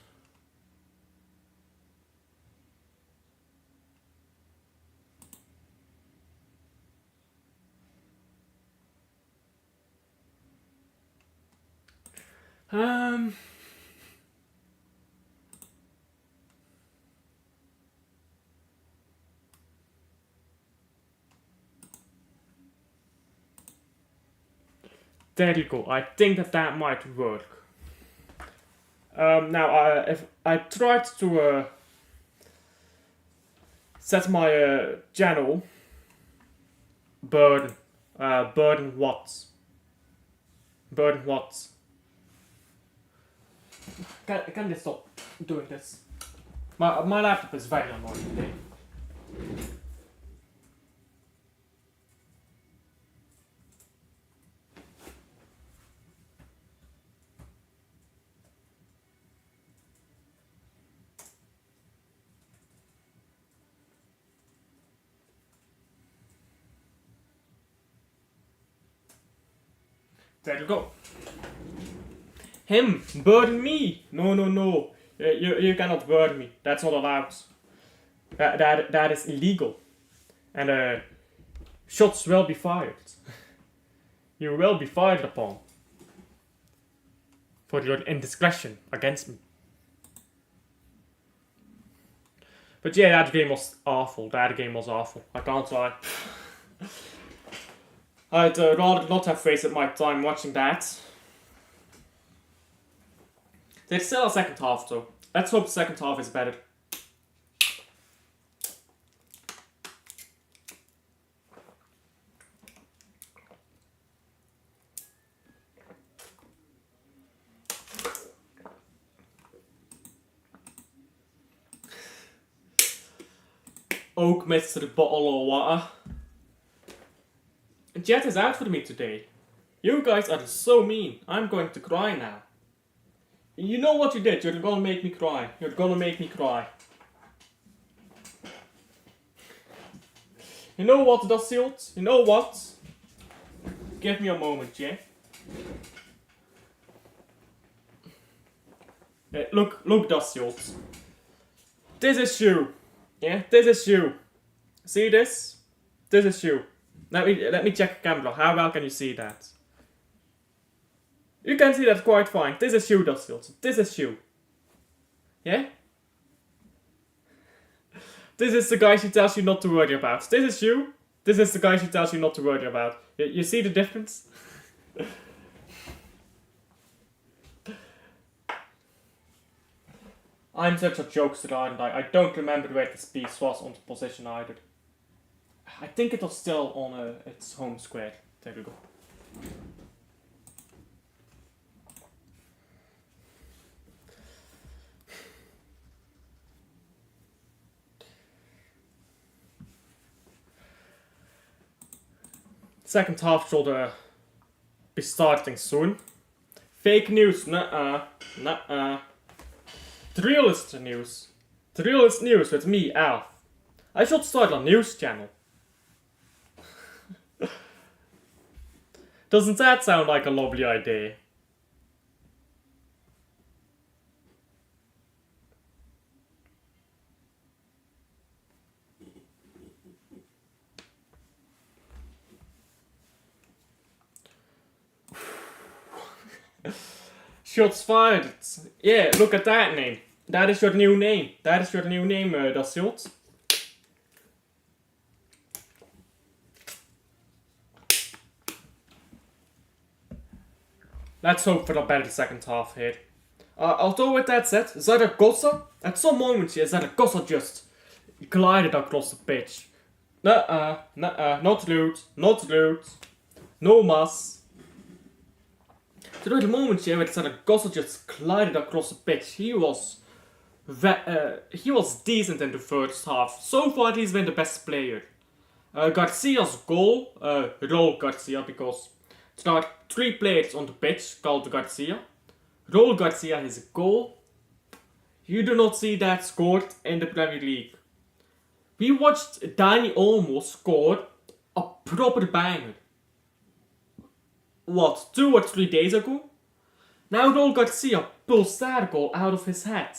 There you go. I think that might work. Now, if I tried to set my channel burden watts. Burden watts. Can they stop doing this? My laptop is very annoying today. There you go. Him, burden me. No. You cannot burden me. That's not allowed. That is illegal. And shots will be fired. You will be fired upon. For your indiscretion against me. But yeah, that game was awful. I can't lie. I'd rather not have wasted my time watching that. There's still a second half though. Let's hope the second half is better. Ook Mr. Bottle of Water. Jet is out for me today. You guys are so mean. I'm going to cry now. You know what you did. You're gonna make me cry. You're gonna make me cry. You know what, Dassilt? You know what? Give me a moment, yeah? Look, Dassilt. This is you. Yeah, this is you. See this? This is you. Let me check the camera. How well can you see that? You can see that quite fine. This is you, Dassilt. This is you. Yeah? This is the guy she tells you not to worry about. This is you. This is the guy she tells you not to worry about. You see the difference? I'm such a jokester, aren't I? I don't remember where this piece was on the position either. I think it was still on its home square. There we go. Second half should be starting soon. Fake news, nuh-uh. The realist news. The realist news with me, Alf. I should start a news channel. Doesn't that sound like a lovely idea? Shots fired. Yeah, look at that name. That is your new name. That is your new name, Das Shots. Let's hope for a better second half here. Although with that said, Zaragoza, at some moments here, Zaragoza just glided across the pitch. Not loot, no mas. There were moments here where Zaragoza just glided across the pitch. He was decent in the first half. So far he's been the best player. Garcia's goal, Raul Garcia, because there are 3 players on the pitch called Garcia. Raul Garcia has a goal. You do not see that scored in the Premier League. We watched Dani Olmo score a proper banger. What, 2 or 3 days ago? Now Raul Garcia pulls that goal out of his head.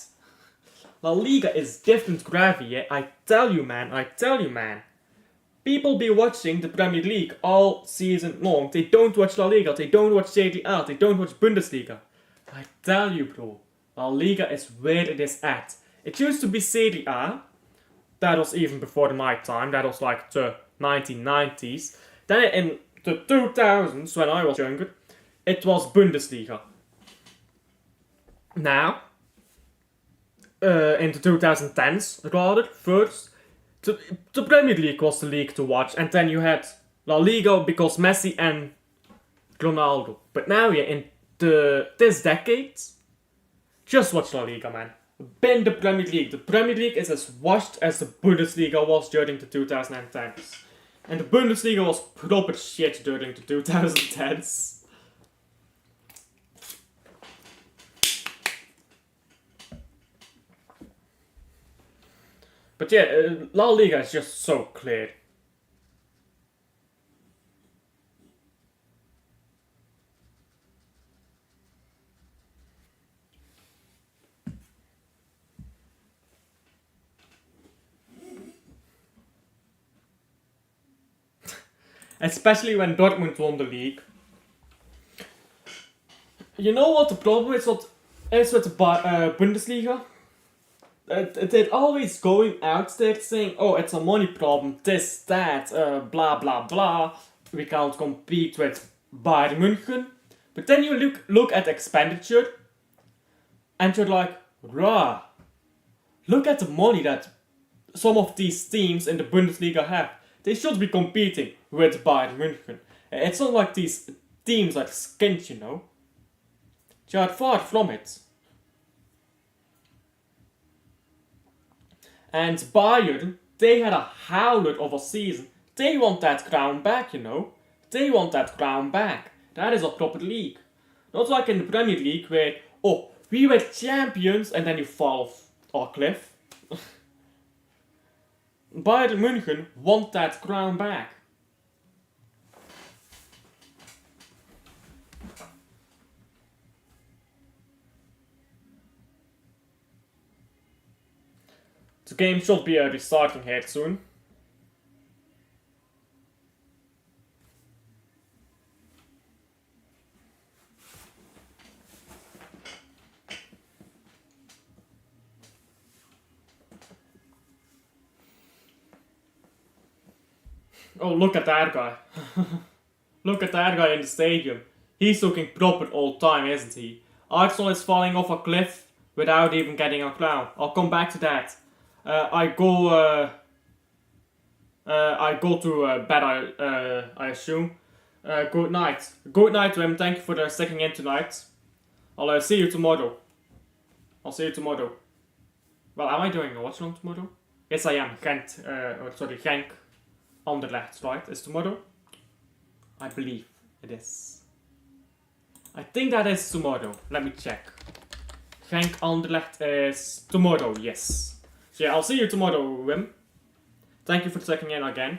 La Liga is different gravy, yeah? I tell you man. People be watching the Premier League all season long. They don't watch La Liga, they don't watch Serie A, they don't watch Bundesliga. I tell you bro, La Liga is where it is at. It used to be Serie A. That was even before my time, that was like the 1990s. Then in the 2000s, when I was younger, it was Bundesliga. Now, in the 2010s, rather, first, the Premier League was the league to watch, and then you had La Liga because Messi and Ronaldo. But now, yeah, in this decade, just watch La Liga, man. Bin the Premier League. The Premier League is as washed as the Bundesliga was during the 2010s. And the Bundesliga was proper shit during the 2010s. But yeah, La Liga is just so clear. Especially when Dortmund won the league. You know what the problem is with the Bundesliga? They're always going out there saying, oh, it's a money problem, this, that, blah, blah, blah. We can't compete with Bayern München. But then you look at expenditure, and you're like, rah, look at the money that some of these teams in the Bundesliga have. They should be competing with Bayern München. It's not like these teams are skint, you know. They are far from it. And Bayern, they had a howler of a season. They want that crown back, you know. They want that crown back. That is a proper league. Not like in the Premier League where, oh, we were champions and then you fall off a cliff. Bayern München want that crown back. The game should be restarting here soon. Oh, look at that guy. Look at that guy in the stadium. He's looking proper old time, isn't he? Arsenal is falling off a cliff without even getting a crown. I'll come back to that. I go I go to bed, I assume. Good night. Good night, Wim. Thank you for sticking in tonight. I'll see you tomorrow. I'll see you tomorrow. Well, am I doing a watchalong tomorrow? Yes, I am. Genk Anderlecht, right? Is tomorrow? I believe it is. I think that is tomorrow. Let me check. Genk Anderlecht is tomorrow, yes. So yeah, I'll see you tomorrow, Wim. Thank you for checking in again.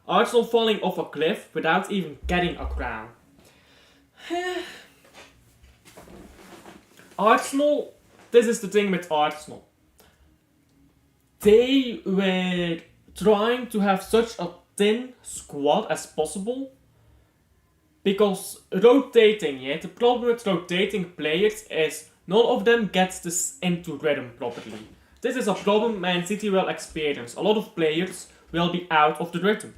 Arsenal falling off a cliff without even getting a crown. Arsenal, this is the thing with Arsenal. They were trying to have such a thin squad as possible. Because rotating, the problem with rotating players is none of them gets this into rhythm properly. This is a problem Man City will experience. A lot of players will be out of the rhythm.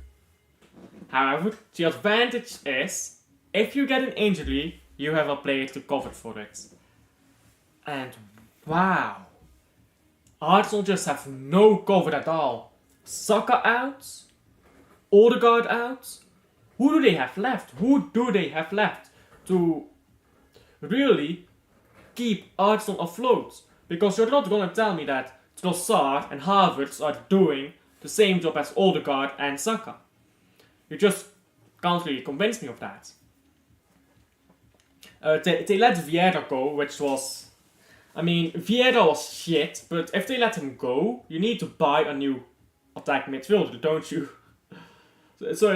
However, the advantage is, if you get an injury, you have a player to cover for it. And wow, Arsenal just have no cover at all. Saka out, Odegaard out. Who do they have left? Who do they have left to really keep Arsenal afloat? Because you're not gonna tell me that Trossard and Havertz are doing the same job as Odegaard and Saka. You just can't really convince me of that. They let Vieira go, which was... I mean, Vieira was shit, but if they let him go, you need to buy a new attack midfielder, don't you? So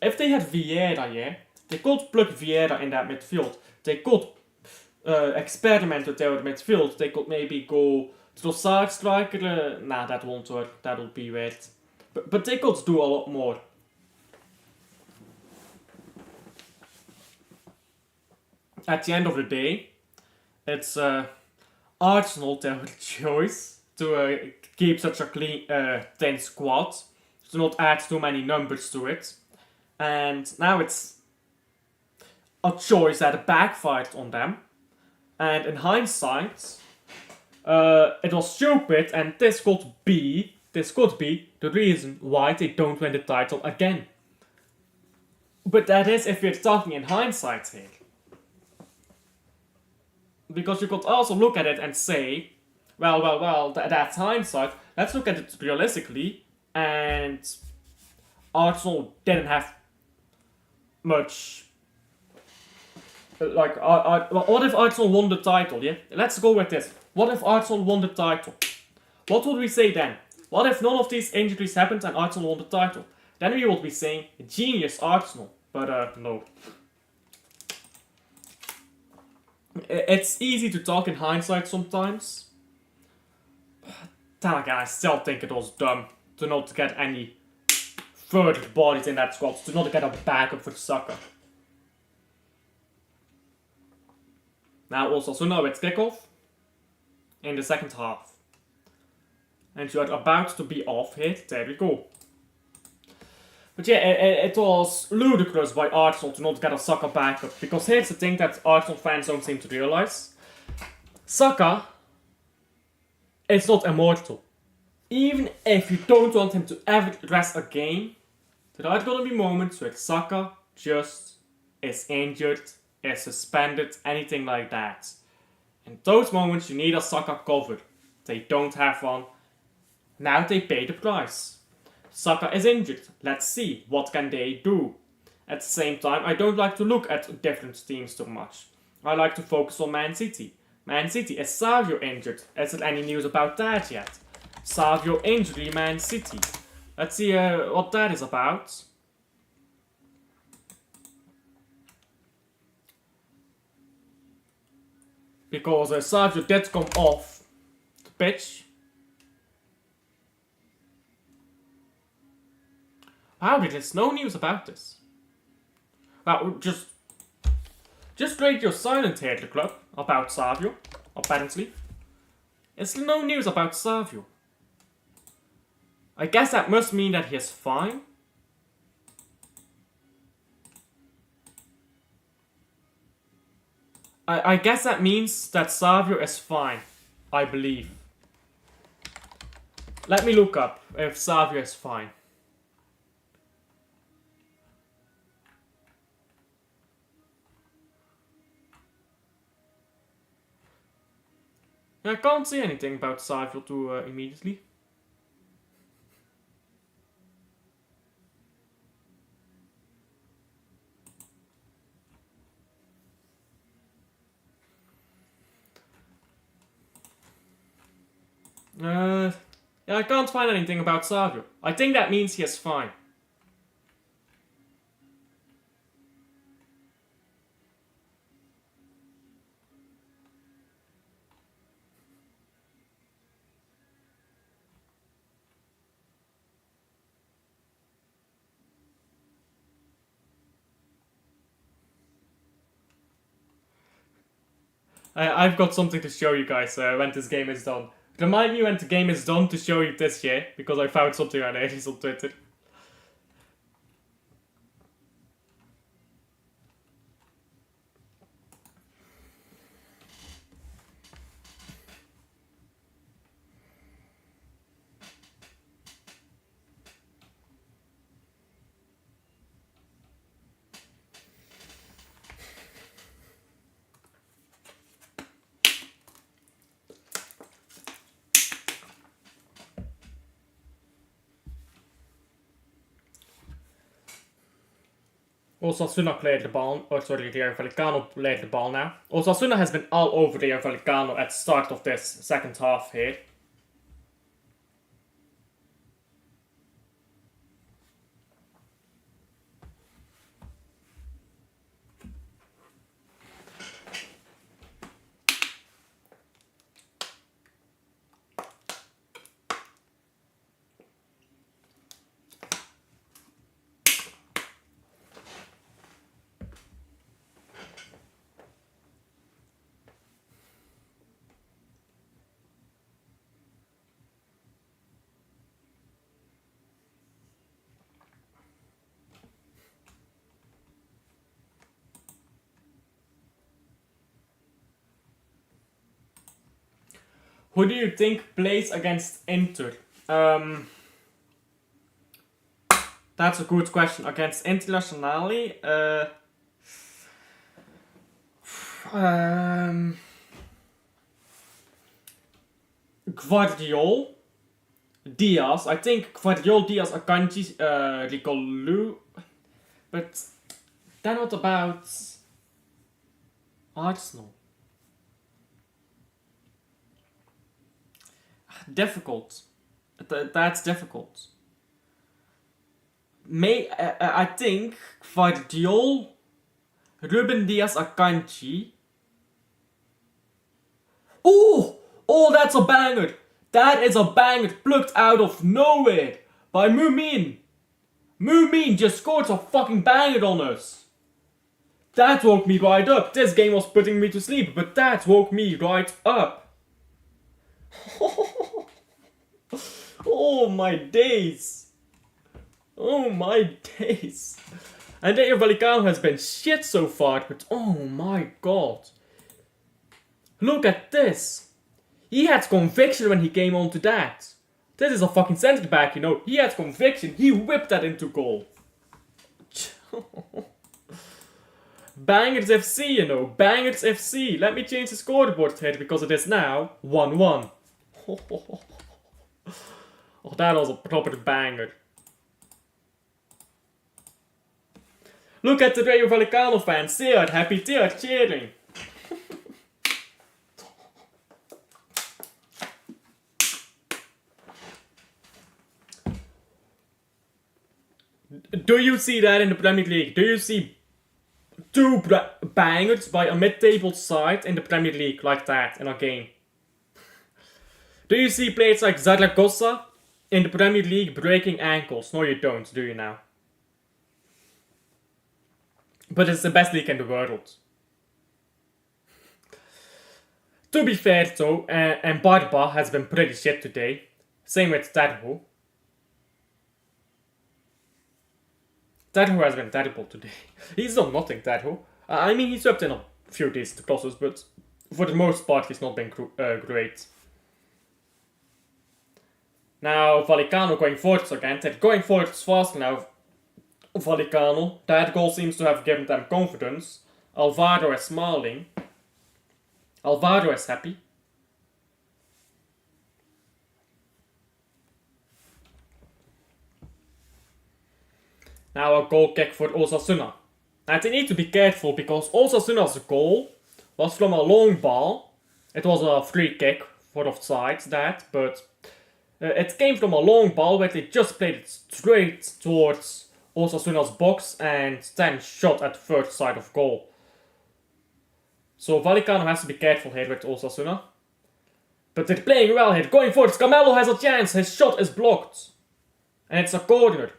if they had Vieira, they could plug Vieira in that midfield. They could experiment with their midfield. They could maybe go Trossard striker. Nah, that won't work. That would be weird. But they could do a lot more. At the end of the day, it's Arsenal their choice to keep such a clean, thin squad, to not add too many numbers to it. And now it's a choice that backfired on them. And in hindsight, it was stupid, and this could be the reason why they don't win the title again. But that is if we're talking in hindsight here. Because you could also look at it and say, well, that's hindsight. Let's look at it realistically. And Arsenal didn't have much. What if Arsenal won the title? Yeah, let's go with this. What if Arsenal won the title? What would we say then? What if none of these injuries happened and Arsenal won the title? Then we would be saying genius Arsenal. But no. It's easy to talk in hindsight sometimes. Then again, I still think it was dumb to not get any further bodies in that squad, to not get a backup for Saka. Now Osasuna with kickoff in the second half. And you are about to be off hit, there we go. But yeah, it was ludicrous by Arsenal to not get a Saka backup. Because here's the thing that Arsenal fans don't seem to realise. Saka is not immortal. Even if you don't want him to ever rest a game, there are gonna be moments where Saka just is injured, is suspended, anything like that. In those moments you need a Saka cover. They don't have one. Now they pay the price. Saka is injured. Let's see, what can they do? At the same time, I don't like to look at different teams too much. I like to focus on Man City. Man City, is Savio injured? Is there any news about that yet? Savio injury, Man City. Let's see what that is about. Because Savio did come off the pitch. Wow, there's no news about this. Well, just radio silent here at the club about Savio, apparently. There's no news about Savio. I guess that must mean that he is fine. I guess that means that Savio is fine, I believe. Let me look up if Savio is fine. I can't say anything about Savio too immediately. Yeah, I can't find anything about Savio. I think that means he is fine. I've got something to show you guys when this game is done. Remind me when the game is done to show you this shit, because I found something on Aries on Twitter. Osasuna cleared the ball, Rayo Valecano cleared the ball now. Osasuna has been all over Rayo Valecano at the start of this second half here. Who do you think plays against Inter? That's a good question. Against Internazionale, Guardiol, Diaz. I think Guardiol, Diaz, Akanji, Ricolu. But then what about Arsenal? Difficult. That's difficult. I think Guardiol, Ruben Diaz, Akanji. Oh, that's a banger. That is a banger plucked out of nowhere by Mumin. Mumin just scored a fucking banger on us. That woke me right up. This game was putting me to sleep, but that woke me right up. Oh my days. Oh my days. And Valecano has been shit so far, but oh my god. Look at this. He had conviction when he came onto that. This is a fucking centre back, you know. He had conviction. He whipped that into goal. Bangers FC, you know. Bangers FC. Let me change the scoreboard here because it is now 1-1. Oh, that was a proper banger. Look at the Rayo Valecano fans. They are happy. They are cheering. Do you see that in the Premier League? Do you see two bangers by a mid-table side in the Premier League like that in a game? Do you see players like Zaragoza in the Premier League breaking ankles? No, you don't, do you now? But it's the best league in the world. To be fair though, and Barba has been pretty shit today. Same with Terho. Terho has been terrible today. He's done nothing, Terho. I mean, he's swept in a few decent crosses, but for the most part, he's not been great. Now, Valecano going forwards again. They're going forwards fast now. Valecano. That goal seems to have given them confidence. Alvaro is smiling. Alvaro is happy. Now a goal kick for Osasuna. Now they need to be careful because Osasuna's goal was from a long ball. It was a free kick for offside, but it came from a long ball where they just played it straight towards Osasuna's box and then shot at the first side of goal. So Valecano has to be careful here with Osasuna. But they're playing well here, going for it. Camelo has a chance, his shot is blocked. And it's a corner.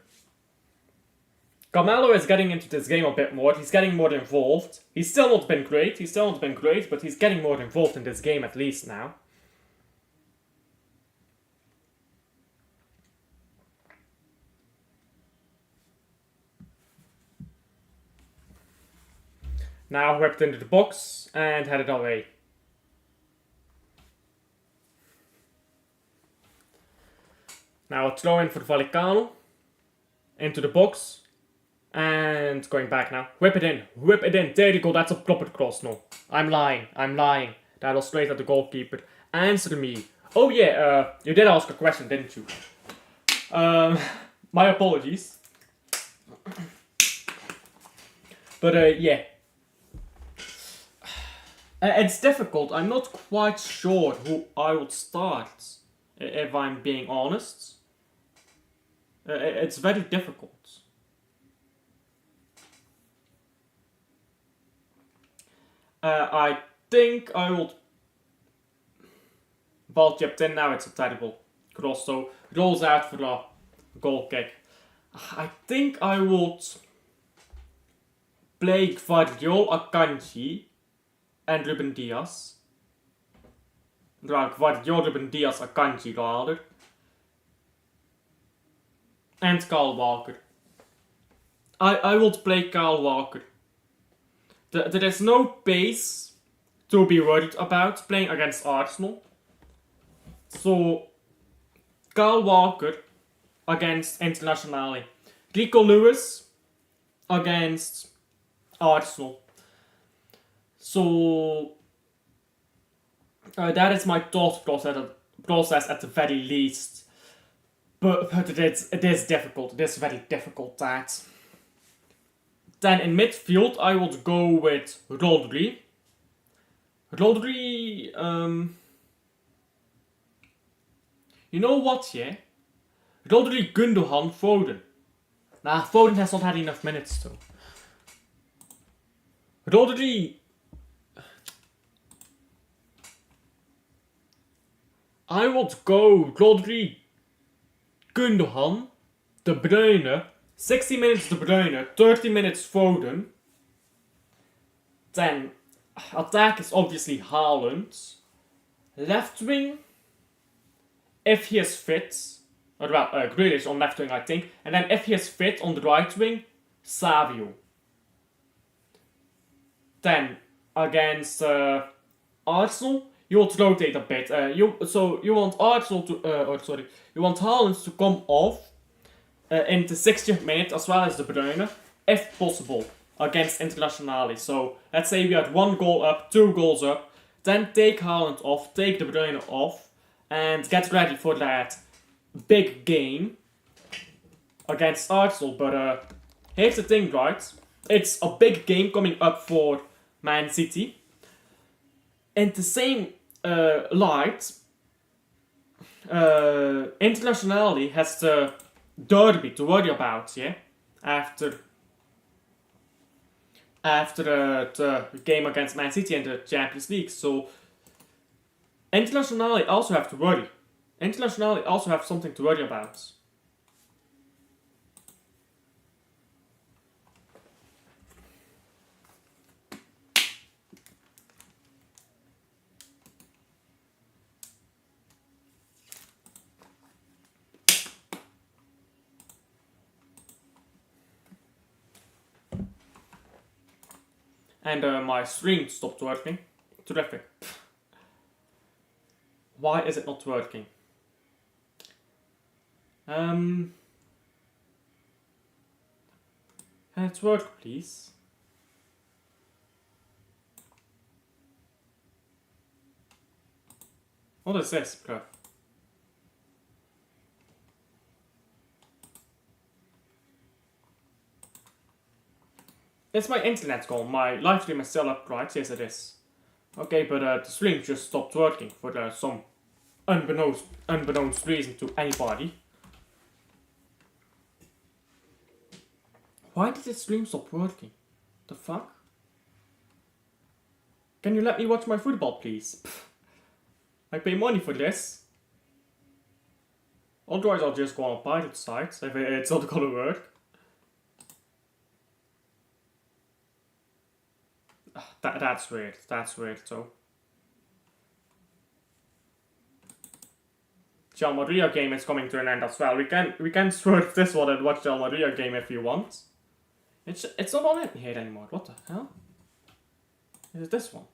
Camelo is getting into this game a bit more, he's getting more involved. He's still not been great, but he's getting more involved in this game at least now. Now whipped into the box and headed away. Now a throw in for Valecano. Into the box. And going back now. Whip it in. There you go, that's a proper cross. No, I'm lying. That was straight at the goalkeeper. Answer me. Oh yeah, you did ask a question, didn't you? My apologies. But yeah. It's difficult. I'm not quite sure who I would start, if I'm being honest. It's very difficult. I think I would... Ball chipped in, now it's a terrible cross, so rolls out for a goal kick. I think I would play Gvardiol, Akanji and Ruben Diaz. Gvardiol, Ruben Diaz, Akanji rather. And Kyle Walker. I would play Kyle Walker. There is no pace to be worried about playing against Arsenal. So, Kyle Walker against Internazionale. Rico Lewis against Arsenal. So, that is my thought process at the very least. But it is difficult. It is very difficult, that. Then in midfield, I would go with Rodri. You know what, yeah? Rodri, Gundogan, Foden. Nah, Foden has not had enough minutes though. Rodri... I would go Rodri, Gundogan, De Bruyne, 60 minutes De Bruyne, 30 minutes Foden. Then, attack is obviously Haaland. Left wing, if he is fit, or well, Grealish on left wing I think. And then if he is fit on the right wing, Savio. Then, against Arsenal, you will rotate a bit. You want Arsenal to, you want Haaland to come off in the 60th minute as well as De Bruyne, if possible, against Internazionale. So let's say we had 1 goal up, 2 goals up, then take Haaland off, take De Bruyne off, and get ready for that big game against Arsenal. But here's the thing, right? It's a big game coming up for Man City. In the same light, Internazionale has the derby to worry about, yeah? After the game against Man City in the Champions League. So Internazionale also have to worry. Internazionale also have something to worry about. And my stream stopped working. Terrific. Why is it not working? Can it work, please? What is this, bro? Is my internet gone? My live stream is still up, right? Yes, it is. Okay, but the stream just stopped working for some unbeknownst reason to anybody. Why did the stream stop working? The fuck? Can you let me watch my football, please? I pay money for this. Otherwise, I'll just go on pirate sites if it's not gonna work. That's weird. That's weird, though. The Almeria game is coming to an end as well. We can swerve this one and watch the Almeria game if you want. It's not on it here anymore. What the hell? Is it this one?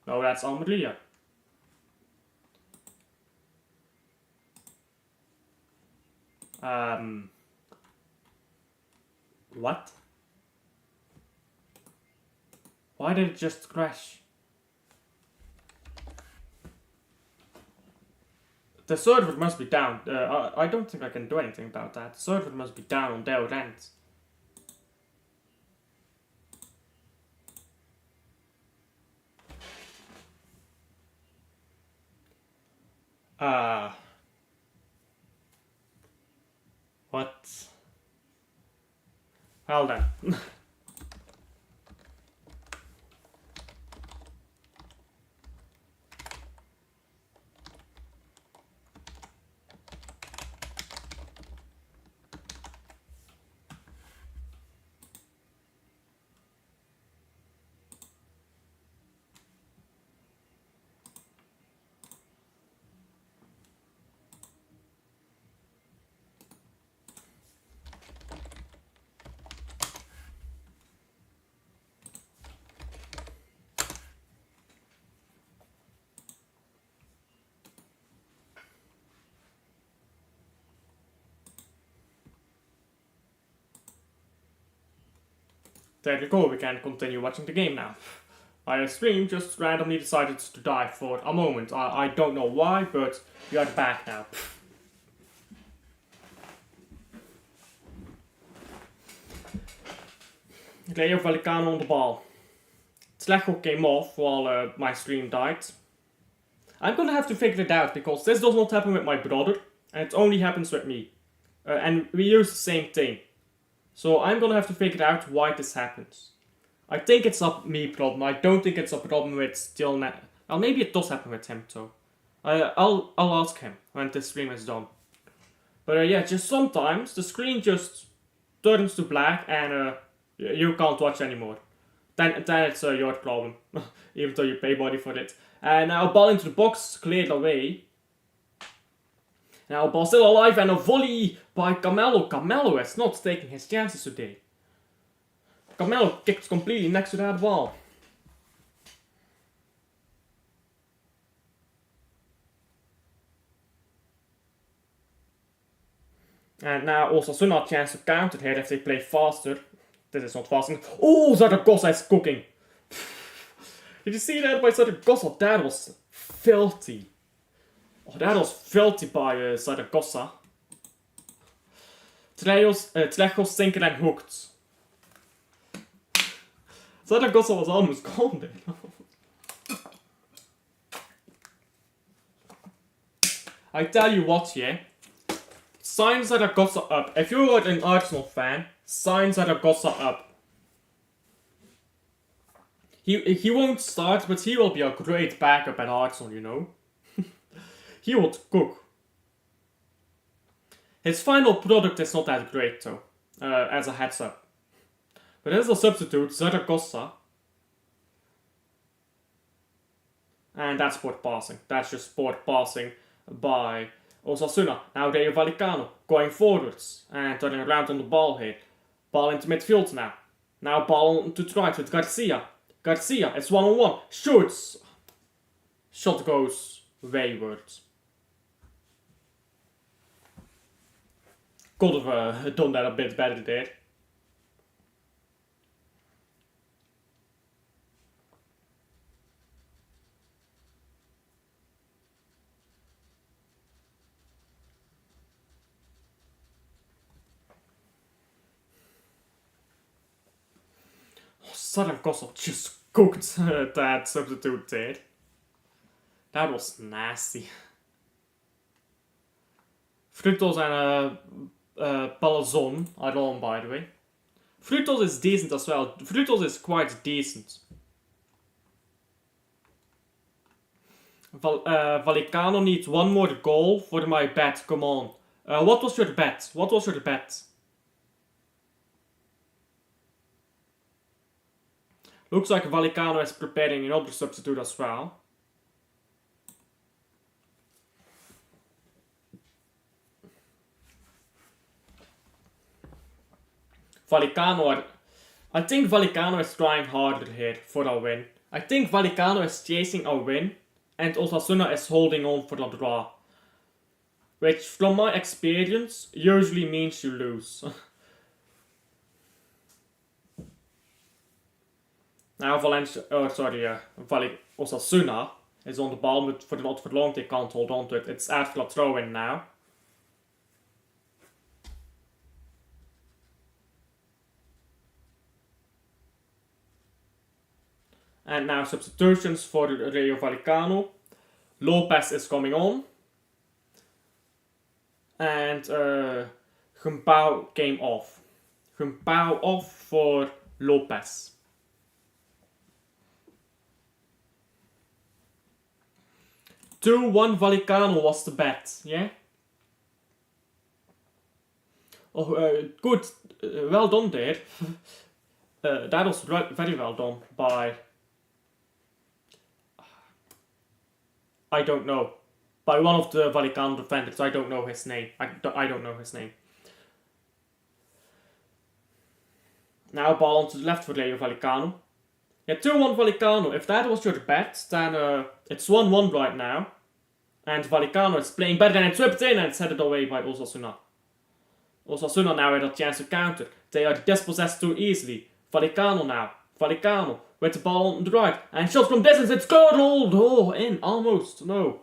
No, that's Almeria. What? Why did it just crash? The server must be down. I don't think I can do anything about that. The server must be down on their end. What? Well then. There you go, we can continue watching the game now. My stream just randomly decided to die for a moment. I don't know why, but we are back now. Rayo Valecano on the ball. Slecho came off while my stream died. I'm gonna have to figure it out because this does not happen with my brother, and it only happens with me. And we use the same thing. So I'm gonna have to figure out why this happens. I think it's a me problem. I don't think it's a problem with Stillnet. Well, maybe it does happen with him too. I'll ask him when this stream is done. But yeah, just sometimes the screen just turns to black and you can't watch anymore. Then it's your problem, even though you pay money for it. And now ball into the box, cleared away. Now ball still alive and a volley by Camelo. Camelo is not taking his chances today. Camelo kicked completely next to that ball. And now Osasuna a chance to counter here if they play faster. This is not fast enough. Oh, Zaragoza is cooking. Did you see that by Zaragoza? That was filthy. Oh, that was filthy by Zaragoza. Trejos sinker and hooked. Zaragoza was almost gone there. I tell you what, yeah. Sign Zaragoza up. If you're an Arsenal fan, sign Zaragoza up. He won't start, but he will be a great backup at Arsenal, you know. He would cook. His final product is not that great though, as a heads up. But as a substitute, Zaragoza. And that's sport passing. That's just sport passing by Osasuna. Now Rayo Valecano going forwards and turning around on the ball here. Ball into midfield now. Now ball to the right with Garcia. Garcia, it's 1-on-1. Shoots. Shot goes wayward. Could have done that a bit better there. Zaragoza just cooked that substitute there. That was nasty. Frutos and Palazon are on, by the way. Frutos is decent as well. Frutos is quite decent. Valecano needs one more goal for my bet. Come on. What was your bet? What was your bet? Looks like Valecano is preparing another substitute as well. Valecano, I think Valecano is trying harder here for a win. I think Valecano is chasing a win and Osasuna is holding on for a draw. Which, from my experience, usually means you lose. Now Osasuna is on the ball, but for not for long they can't hold on to it. It's after a throw-in now. And now substitutions for Rayo Valecano. Lopez is coming on. And Gumpau came off. Gumpau off for Lopez. "2-1 Valecano was the bet, yeah? Oh, good. Well done there. That was very well done by... I don't know. By one of the Valecano defenders. I don't know his name. I don't know his name. Now ball on to the left for Rayo Valecano. Yeah, 2-1 Valecano. If that was your bet, then it's 1-1 right now. And Valecano is playing better than it's whipped in and it's headed away by Osasuna. Osasuna now had a chance to counter. They are dispossessed too easily. Valecano now. Valecano with the ball on the right. And shot from distance. It's curled. Oh, in. Almost. No.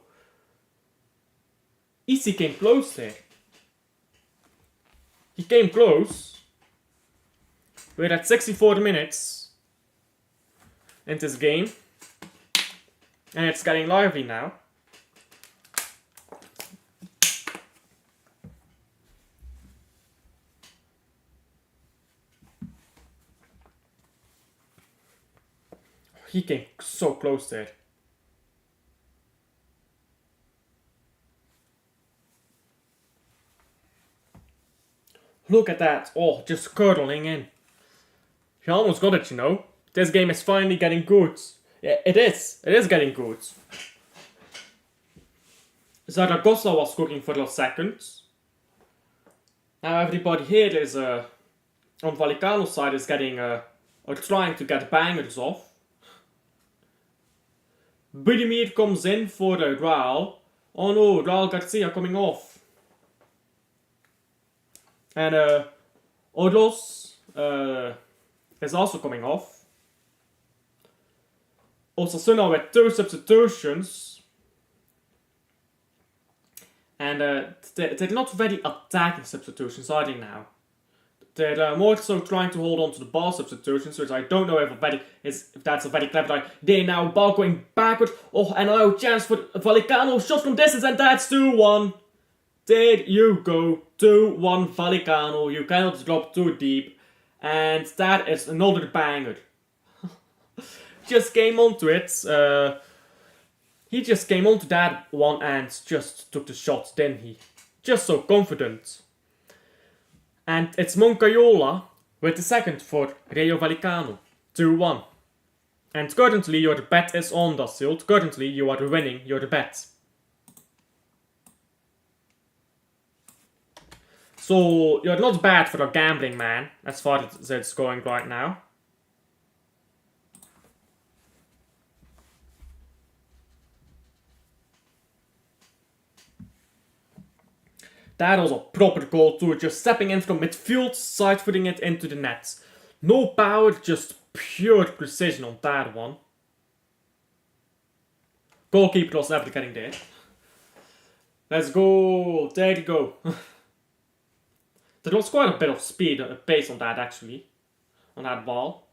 Easy came close there. He came close. We're at 64 minutes in this game. And it's getting lively now. He came so close there. Look at that. Oh, just curling in. He almost got it, you know. This game is finally getting good. Yeah, it is. It is getting good. Zaragoza was cooking for a second. Now everybody here is on Valecano's side is getting or trying to get bangers off. Budimir comes in for Raul. Oh no, Raul Garcia coming off. And Odos is also coming off. Osasuna with 2 substitutions. And they're not very attacking substitutions, are they now? They're more so trying to hold on to the ball substitutions, which I don't know if that's a very clever idea. Now ball going backward. Oh, and now chance for Valecano. Shot from distance, and that's 2-1. There you go. 2-1 Valecano. You cannot drop too deep. And that is another banger. Just came onto it. He just came onto that one and just took the shot, didn't he? Just so confident. And it's Moncayola with the second for Rayo Valecano. 2-1. And currently your bet is on, Dacilt. Currently you are winning your bet. So you're not bad for a gambling man, as far as it's going right now. That was a proper goal too, just stepping in from midfield, side-footing it into the net. No power, just pure precision on that one. Goalkeeper was never getting there. Let's go, there you go. There was quite a bit of speed, pace on that actually, on that ball.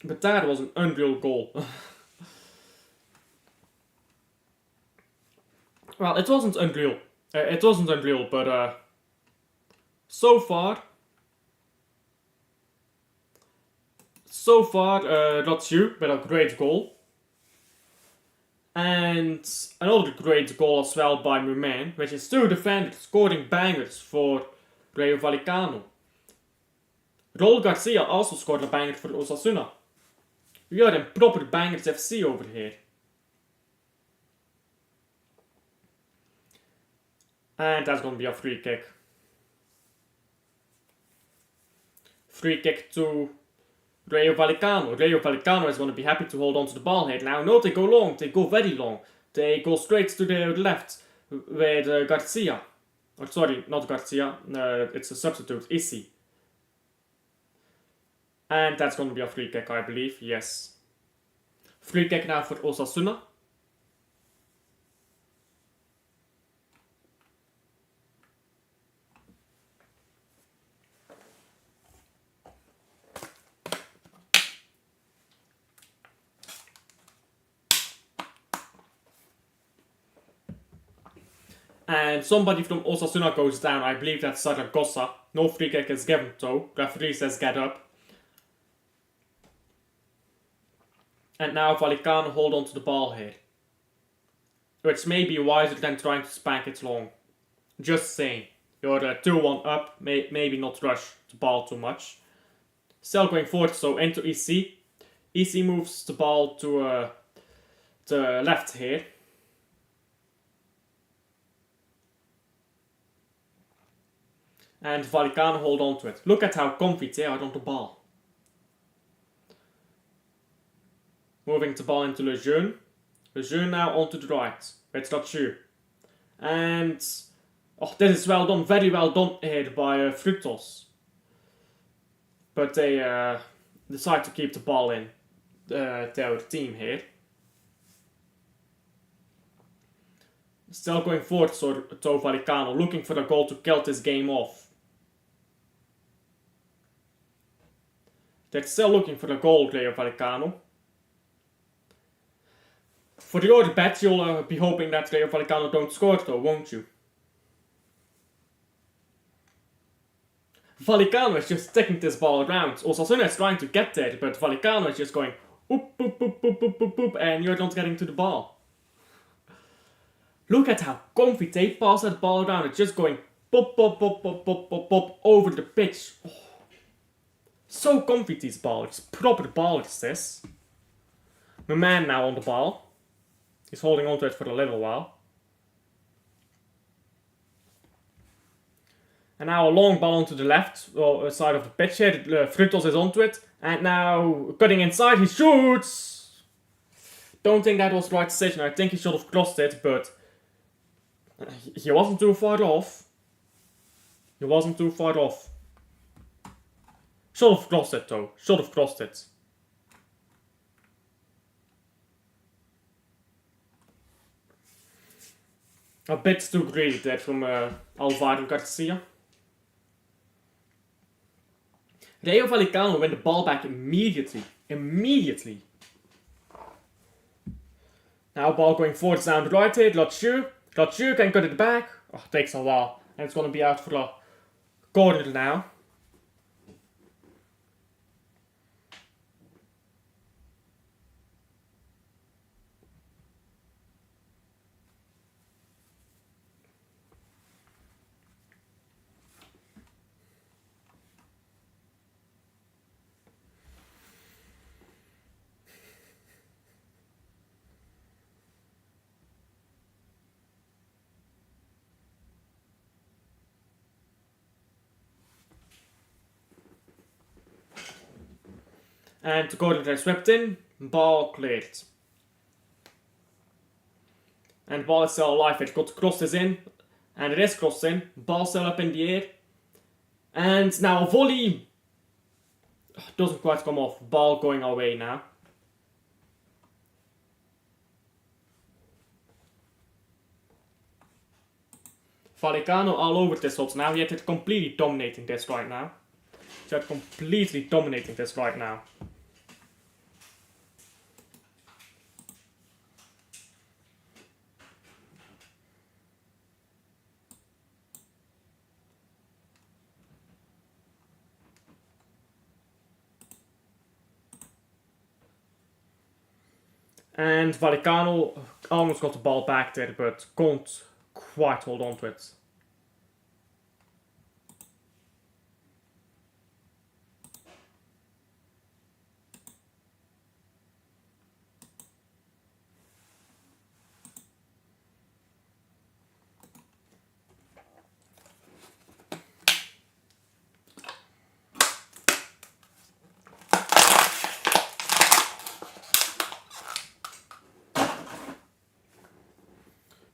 But that was an unreal goal. Well, it wasn't unreal. But so far, Rayo with a great goal. And another great goal as well by Muman, which is two defenders scoring bangers for Rayo Valecano. Raul Garcia also scored a banger for Osasuna. We are in proper bangers FC over here. And that's gonna be a free kick. Free kick to Rayo Valecano. Rayo Valecano is going to be happy to hold on to the ball here. Now, no, they go long. They go very long. They go straight to the left with Garcia. Or sorry, not Garcia. It's a substitute. Issy. And that's going to be a free kick, I believe. Yes. Free kick now for Osasuna. And somebody from Osasuna goes down. I believe that's Zaragoza. No free kick is given though. Referee says get up. And now Valecano hold on to the ball here. Which may be wiser than trying to spank it long. Just saying. You're 2-1 up. Maybe not rush the ball too much. Still going forward, so into EC. EC moves the ball to the left here. And Valecano hold on to it. Look at how comfy they are on the ball. Moving the ball into Lejeune. Lejeune now onto the right. With Rayo. And this is well done. Very well done here by Frutos. But they decide to keep the ball in their team here. Still going forward, so to Valecano, looking for a goal to kill this game off. They're still looking for a goal, Rayo Valecano. For your bet, you'll be hoping that Rayo Valecano don't score though, won't you? Valecano is just sticking this ball around. Osasuna is trying to get there, but Valecano is just going oop, boop, boop, boop, boop, boop, boop, and you're not getting to the ball. Look at how comfy they pass that ball around. It's just going pop, pop, pop, pop, pop, pop, pop over the pitch. Oh. So comfy these balls. Proper ballers this. My man now on the ball. He's holding on to it for a little while. And now a long ball onto the left side of the pitch here. Frutos is onto it. And now cutting inside, he shoots! Don't think that was the right decision. I think he should have crossed it, but he wasn't too far off. He wasn't too far off. Should have crossed it though. Should have crossed it. A bit too greedy there from Alvaro Garcia. Rayo Valecano win the ball back immediately. Immediately. Now ball going forward down the right here. Rayo can cut it back. Oh, takes a while. And it's going to be out for a corner now. And the corner is swept in, ball cleared. And ball is still alive, it got crosses in, and it is crossed in, ball still up in the air. And now a volley! Doesn't quite come off, ball going away now. Valecano all over this hot now, yet it's completely dominating this right now. They're completely dominating this right now. And Valecano almost got the ball back there, but can't quite hold on to it.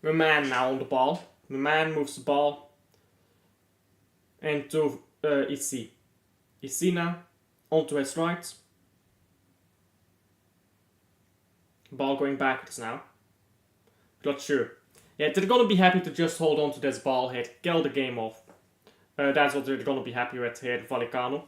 The man now on the ball. The man moves the ball into Issy. Issy now onto his right. Ball going backwards now. Not sure. Yeah, they're gonna be happy to just hold on to this ball here, kill the game off. That's what they're gonna be happy with here, Valecano.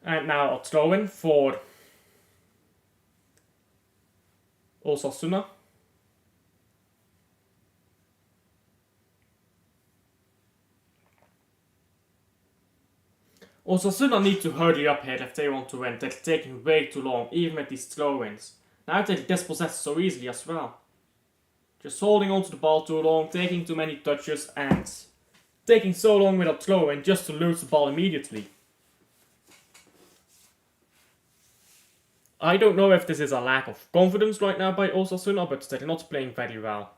And now a throw-in for Osasuna. Osasuna need to hurry up here if they want to win. They're taking way too long, even with these throw-ins. Now they're dispossessed so easily as well. Just holding onto the ball too long, taking too many touches, and taking so long with a throw-in just to lose the ball immediately. I don't know if this is a lack of confidence right now by Osasuna, but they're not playing very well.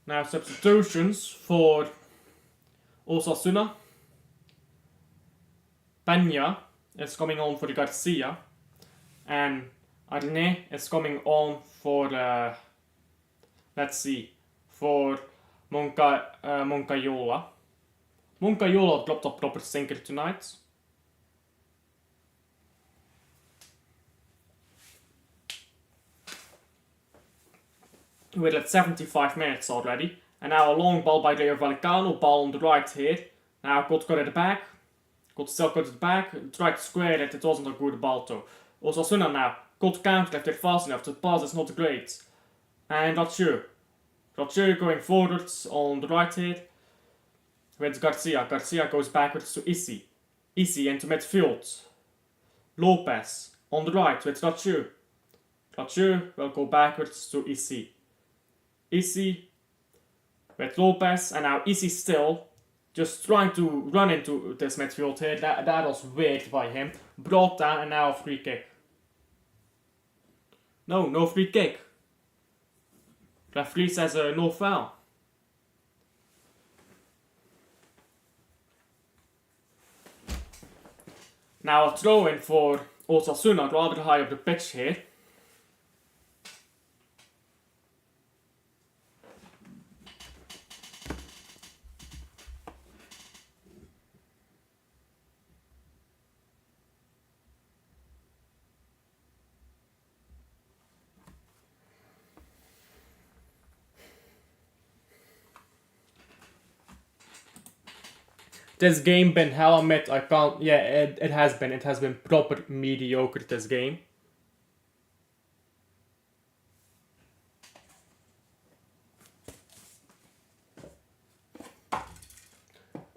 Now substitutions for Osasuna. Peña is coming on for Garcia, and Arne is coming on for, for Moncayola. Moncayola dropped a proper sinker tonight. We're at 75 minutes already, and now a long ball by Rayo Valecano, ball on the right here. Now got at the back. Got still got it back, tried to square it wasn't a good ball though. Osasuna now, got counter if they're fast enough, the pass is not great. And Rayo going forwards on the right here. With Garcia. Garcia goes backwards to Issy. Issy into midfield. Lopez on the right with Rayo. Rayo will go backwards to Issy. Issy with Lopez, and now Issy still just trying to run into this midfield here. That was weird by him. Brought down, and now a free kick. No free kick. Referee says no foul. Now a throw in for Osasuna, rather high up the pitch here. This game been hell admit I can't. Yeah, it has been. It has been proper mediocre this game.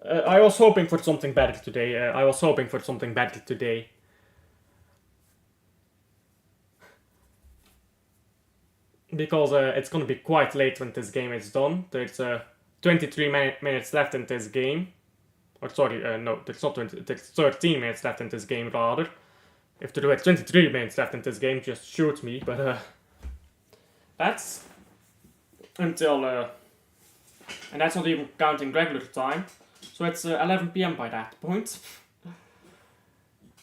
I was hoping for something better today. Because it's gonna be quite late when this game is done. There's 23 minutes left in this game. Or sorry, no, there's not 20, there's 13 minutes left in this game rather. If there were 23 minutes left in this game, just shoot me, but that's until, and that's not even counting regular time. So it's 11 p.m. by that point.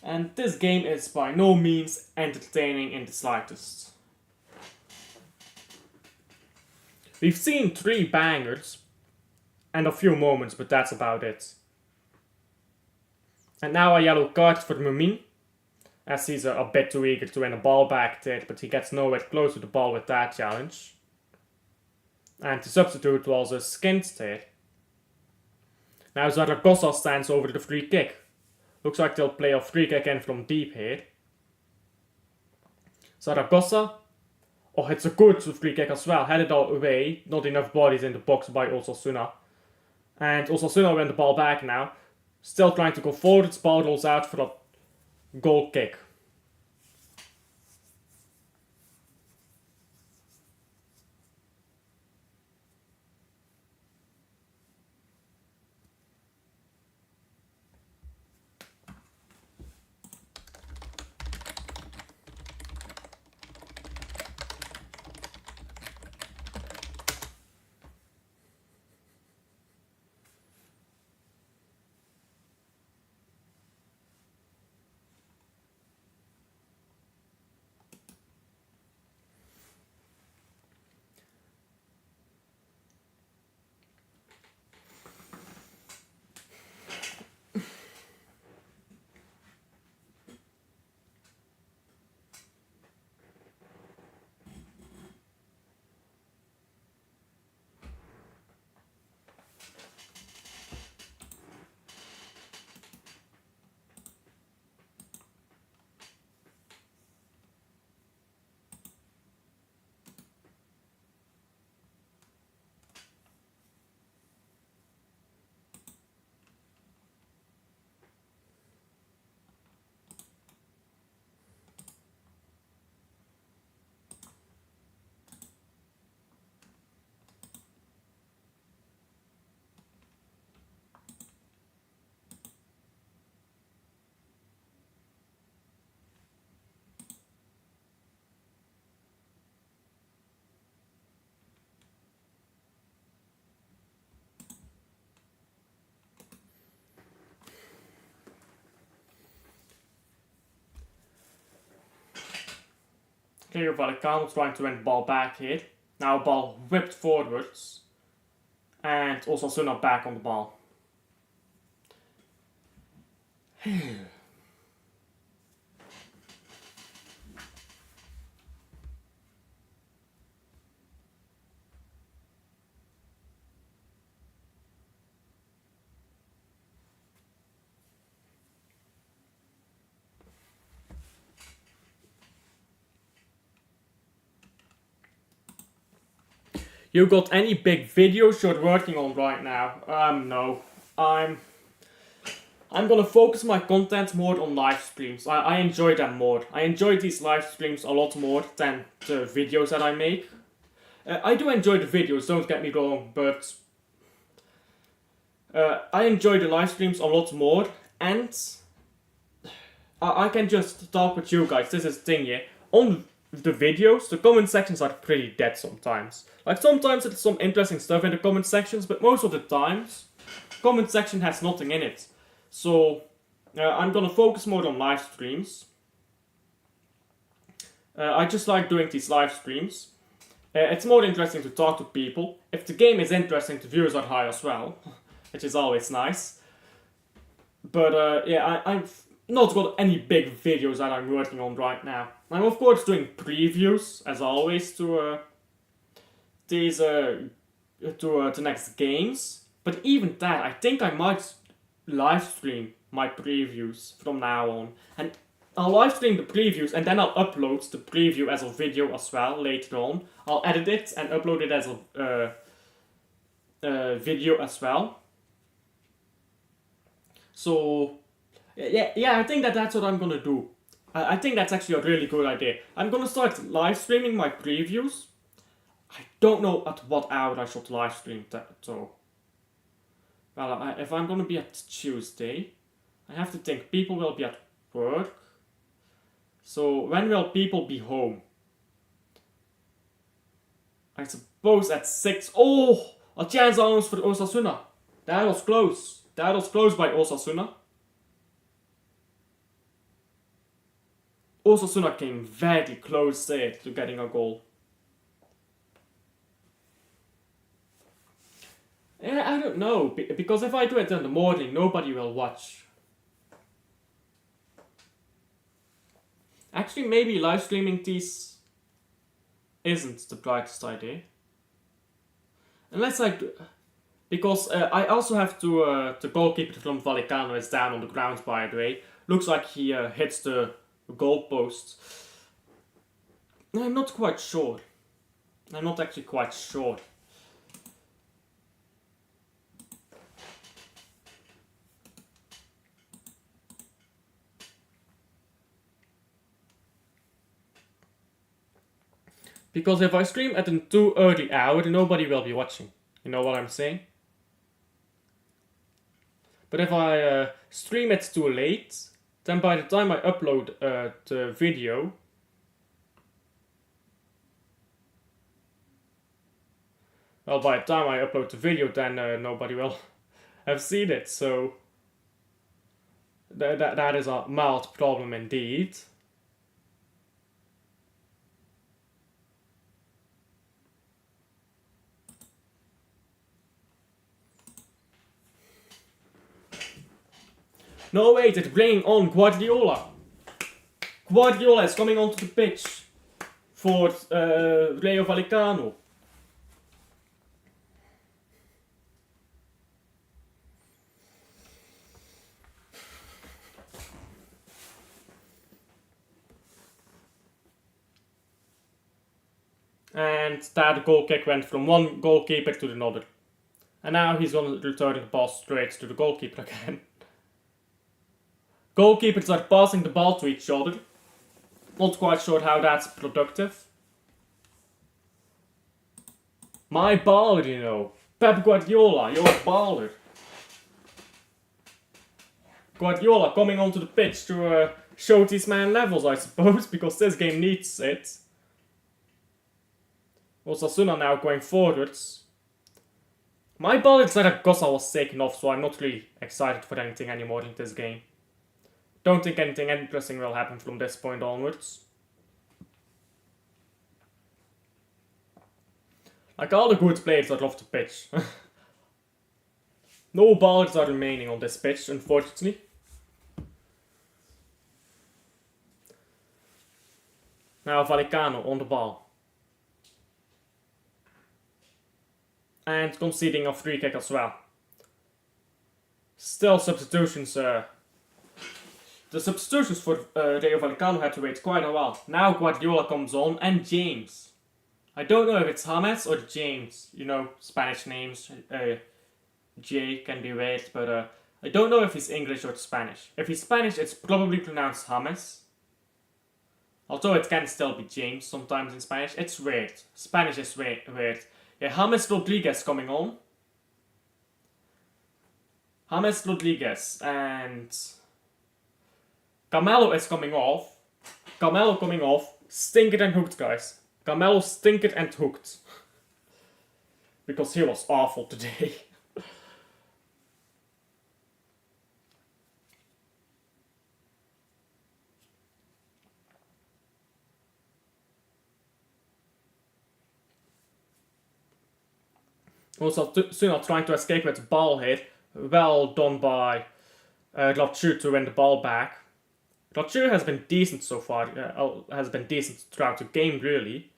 And this game is by no means entertaining in the slightest. We've seen 3 bangers and a few moments, but that's about it. And now a yellow card for Mumin, as he's a bit too eager to win a ball back there, but he gets nowhere close to the ball with that challenge. And the substitute was a skint there. Now Zaragoza stands over the free kick. Looks like they'll play a free kick in from deep here. Zaragoza. Oh, it's a good free kick as well. Headed all away. Not enough bodies in the box by Osasuna. And Osasuna win the ball back now. Still trying to go forwards. Ball rolls out for a goal kick. Clear Valecano trying to win the ball back here. Now ball whipped forwards. And Osasuna back on the ball. You got any big videos you're working on right now? No. I'm gonna focus my content more on live streams. I enjoy them more. I enjoy these live streams a lot more than the videos that I make. I do enjoy the videos, don't get me wrong, but I enjoy the live streams a lot more, and I can just talk with you guys. This is the thing here. On the videos, the comment sections are pretty dead sometimes. Like sometimes there's some interesting stuff in the comment sections, but most of the times, comment section has nothing in it. So I'm gonna focus more on live streams. I just like doing these live streams. It's more interesting to talk to people. If the game is interesting, the views are high as well, which is always nice. But yeah, I've not got any big videos that I'm working on right now. I'm of course doing previews, as always, to these to the next games. But even that, I think I might live stream my previews from now on. And I'll live stream the previews and then I'll upload the preview as a video as well later on. I'll edit it and upload it as a video as well. So yeah, I think that's what I'm gonna do. I think that's actually a really good idea. I'm gonna start live streaming my previews. I don't know at what hour I should live stream that though. Well, if I'm gonna be at Tuesday, I have to think people will be at work. So when will people be home? I suppose at 6. Oh, a chance almost for Osasuna. That was close. That was close by Osasuna. Osasuna came very close there to getting a goal. Yeah, I don't know, because if I do it in the morning, nobody will watch. Actually, maybe live streaming these isn't the brightest idea. Unless I do, because I also have to, the goalkeeper from Valecano is down on the ground, by the way. Looks like he hits the goalpost. I'm not quite sure. I'm not actually quite sure. Because if I stream at a too early hour, nobody will be watching. You know what I'm saying? But if I stream it too late, then by the time I upload the video, well, by the time I upload the video, then nobody will have seen it. So that is a mild problem indeed. No, wait, it's bringing on Guardiola. Guardiola is coming onto the pitch for Rayo Valecano. And that goal kick went from one goalkeeper to another. And now he's going to return the ball straight to the goalkeeper again. Goalkeepers are passing the ball to each other. Not quite sure how that's productive. My baller, you know. Pep Guardiola, you're a baller. Guardiola coming onto the pitch to show these man levels, I suppose, because this game needs it. Osasuna now going forwards. My baller Zaragoza was taken off, so I'm not really excited for anything anymore in this game. Don't think anything interesting will happen from this point onwards. Like all the good players are off the pitch. No ballers are remaining on this pitch, unfortunately. Now Valecano on the ball. And conceding a free kick as well. Still substitutions. The substitutions for Rayo Valecano had to wait quite a while. Now Guardiola comes on and James. I don't know if it's James or James. You know, Spanish names. J can be weird, but I don't know if he's English or Spanish. If he's Spanish, it's probably pronounced James. Although it can still be James sometimes in Spanish. It's weird. Spanish is weird. Yeah, James Rodriguez coming on. James Rodriguez and Camelo is coming off. Camelo coming off. Stinker and hooked, guys. Camelo stinker and hooked. Because he was awful today. Osasuna trying to escape with the ball hit. Well done by Rayo to win the ball back. Rayo has been decent so far. Has been decent throughout the game, really.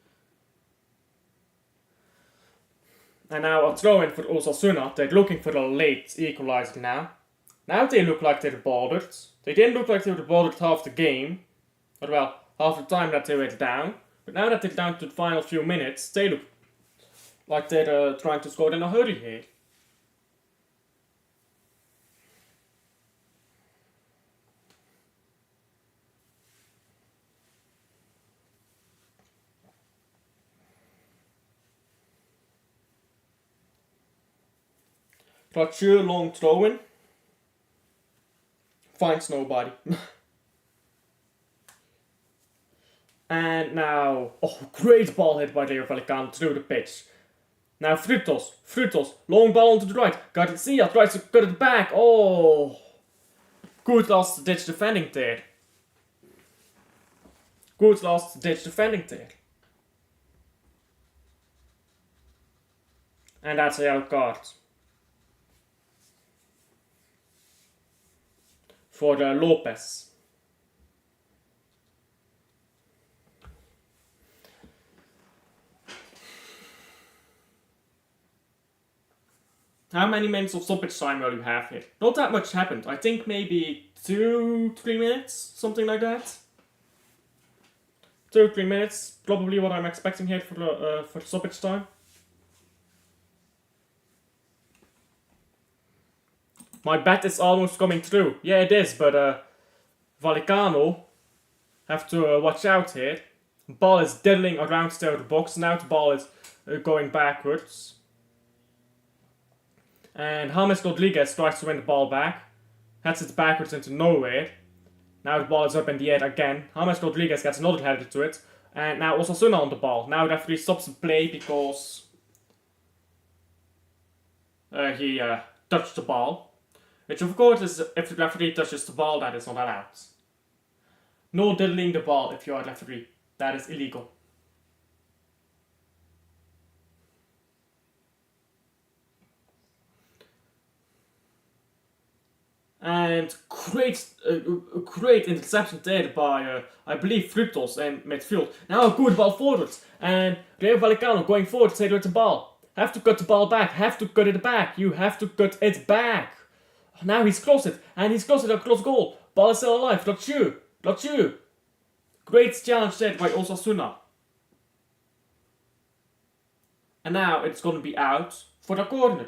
And now a throw in for Osasuna. They're looking for a late equalizer now. Now they look like they're bothered. They didn't look like they were bothered half the game. Or well, half the time that they were down. But now that they're down to the final few minutes, they look like they're trying to score in a hurry here. Rayo long throw in. Finds nobody. And now, oh, great ball hit by Rayo Valecano through the pitch. Now Frutos, long ball onto the right. Garcia tries to cut it back. Oh, good last ditch defending there. Good last ditch defending there. And that's a yellow card. For Lopez. How many minutes of stoppage time will you have here? Not that much happened. I think maybe 2-3 minutes, something like that. 2-3 minutes, probably what I'm expecting here for stoppage time. My bet is almost coming true. Yeah, it is, but Valecano have to watch out here. Ball is diddling around the box. Now the ball is going backwards. And James Rodriguez tries to win the ball back. Heads it backwards into nowhere. Now the ball is up in the air again. James Rodriguez gets another header to it. And now Osasuna on the ball. Now the referee stops the play because he touched the ball. Which of course is, if the referee touches the ball, that is not allowed. No diddling the ball if you are a referee. That is illegal. And great interception there by, I believe, Frutos in midfield. Now a good ball forwards. And Rayo Valecano going forward, stay with the ball. Have to cut the ball back. Have to cut it back. You have to cut it back. Now he's close it. And he's close it across goal. Ball is still alive. Lachu. Great challenge there by Osasuna. And now it's going to be out for the corner.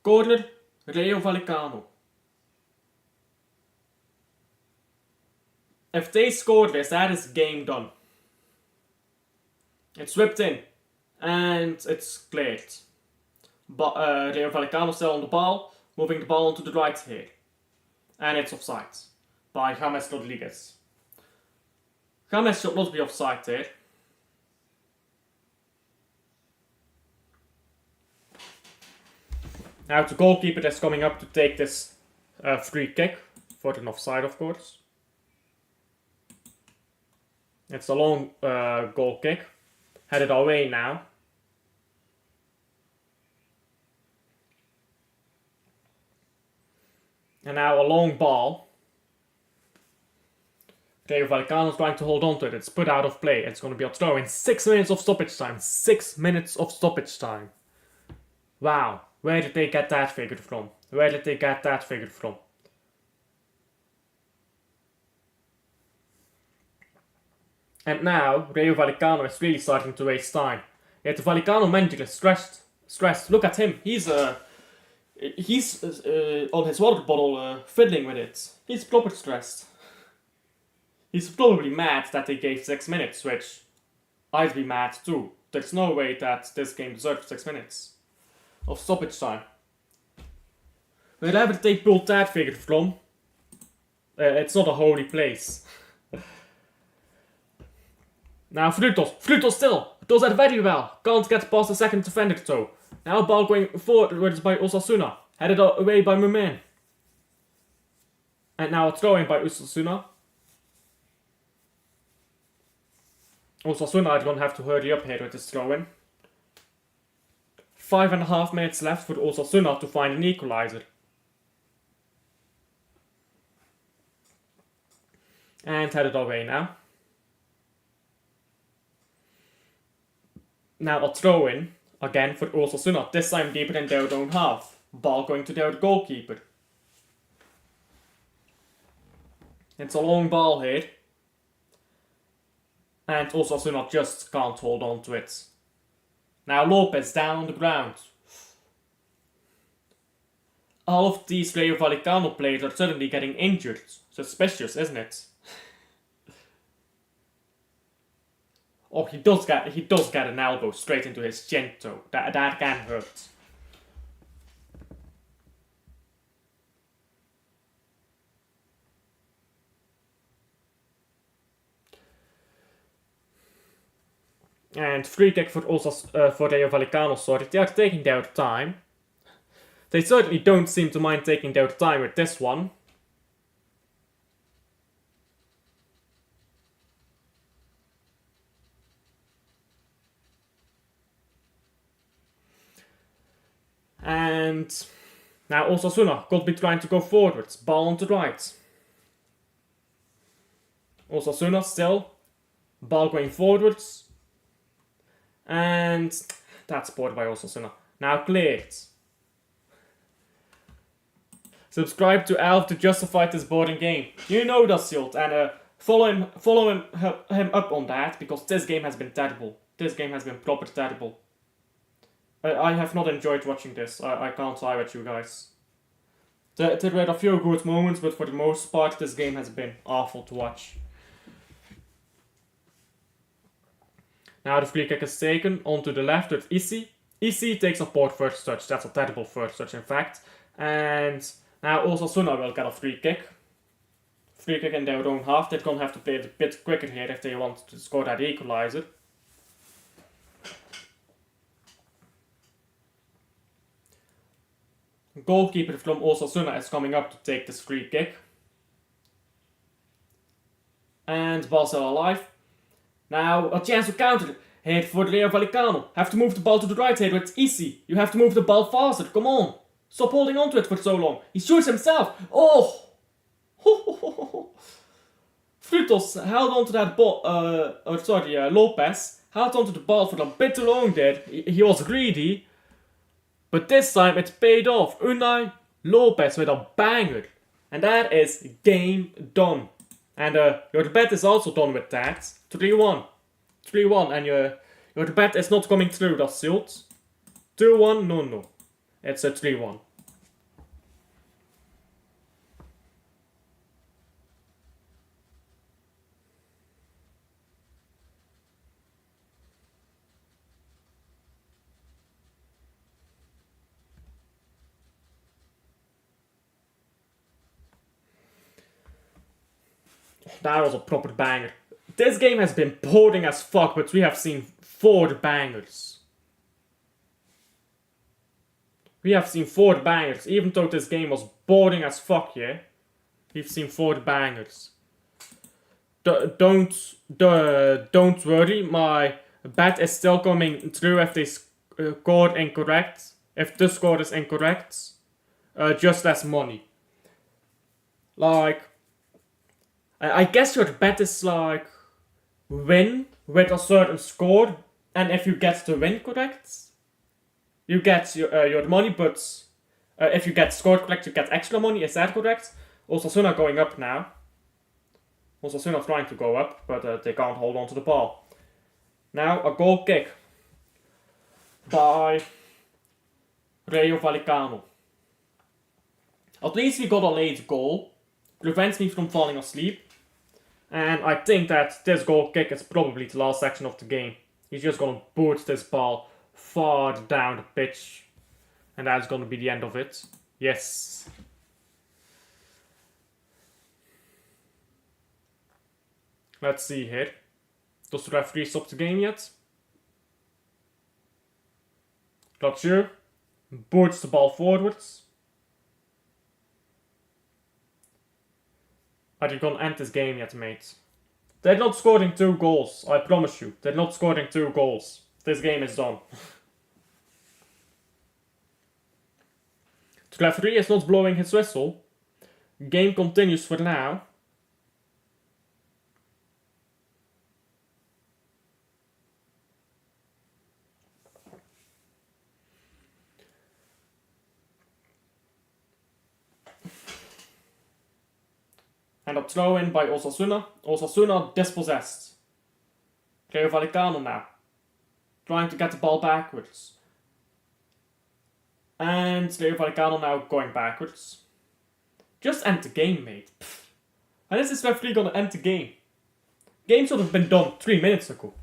Corner, Rayo Valecano. If they score this, that is game done. It's whipped in. And it's cleared. But Rayo Valecano still on the ball. Moving the ball onto the right here. And it's offside. By James Rodriguez. James should not be offside there. Now the goalkeeper is coming up to take this free kick for an offside, of course. It's a long goal kick. Headed away now. And now a long ball. Rayo Valecano is trying to hold on to it. It's put out of play. It's going to be a throw in 6 minutes of stoppage time. 6 minutes of stoppage time. Wow. Where did they get that figured from? And now, Rayo Valecano is really starting to waste time. Yet the Valecano manager is stressed. Look at him. He's on his water bottle fiddling with it. He's proper stressed. He's probably mad that they gave 6 minutes, which I'd be mad too. There's no way that this game deserves 6 minutes of stoppage time. Wherever they pulled that figure from, it's not a holy place. Now Frutos still does that very well. Can't get past the second defender though. Now ball going forwards by Osasuna, headed away by Mumen. And now a throw in by Osasuna. Osasuna are going to have to hurry up here with this throw in. 5.5 minutes left for Osasuna to find an equalizer. And headed away now. Now a throw in again for Osasuna, this time deeper in their own half. Ball going to their goalkeeper. It's a long ball here. And Osasuna just can't hold on to it. Now Lopez down on the ground. All of these Rayo Valecano players are suddenly getting injured. Suspicious, isn't it? Oh, he does get an elbow straight into his chin though. That can hurt. And free kick for Rayo Valecano, sorry. They are taking their time. They certainly don't seem to mind taking their time with this one. And now Osasuna could be trying to go forwards. Ball on the right. Osasuna still. Ball going forwards. And that's spotted by Osasuna. Now cleared. Subscribe to Alf to justify this boring game. You know that, Silt, and follow him up on that, because this game has been terrible. This game has been proper terrible. I have not enjoyed watching this. I can't lie with you guys. There were a few good moments, but for the most part, this game has been awful to watch. Now the free kick is taken onto the left with Isi. Isi takes a poor first touch. That's a terrible first touch, in fact. And now Osasuna will get a free kick. Free kick in their own half. They're going to have to play it a bit quicker here if they want to score that equalizer. Goalkeeper from Osasuna is coming up to take this free kick. And ball still alive. Now a chance to counter. Here for Rayo Valecano. Have to move the ball to the right here, it's easy. You have to move the ball faster, come on. Stop holding on to it for so long. He shoots himself. Oh! Frutos held onto that ball, Lopez held onto the ball for a bit too long there. He was greedy. But this time it paid off. Unai Lopez with a banger. And that is game done. And your bet is also done with that. 3-1. 3-1. And your bet is not coming through, that's Silt. 2-1, no. It's a 3-1. That was a proper banger. This game has been boring as fuck, but we have seen 4 bangers. We have seen 4 bangers, even though this game was boring as fuck, yeah? We've seen 4 bangers. Don't worry, my bet is still coming through if they score incorrect. If the score is incorrect, just less money. Like, I guess your bet is like win with a certain score, and if you get the win correct, you get your money, but if you get score correct, you get extra money. Is that correct? Osasuna going up now. Osasuna trying to go up, but they can't hold on to the ball. Now a goal kick by Rayo Valecano. At least we got a late goal. Prevents me from falling asleep. And I think that this goal kick is probably the last section of the game. He's just going to boot this ball far down the pitch. And that's going to be the end of it. Yes. Let's see here. Does the referee stop the game yet? Not sure. Boots the ball forwards. Are you gonna end this game yet, mate? They're not scoring 2 goals, I promise you. They're not scoring 2 goals. This game is done. The referee is not blowing his whistle. Game continues for now. And a throw in by Osasuna. Osasuna dispossessed. Rayo Valecano now. Trying to get the ball backwards. And Rayo Valecano now going backwards. Just end the game, mate. Pfft. And is this referee gonna end the game? Game should have been done 3 minutes ago.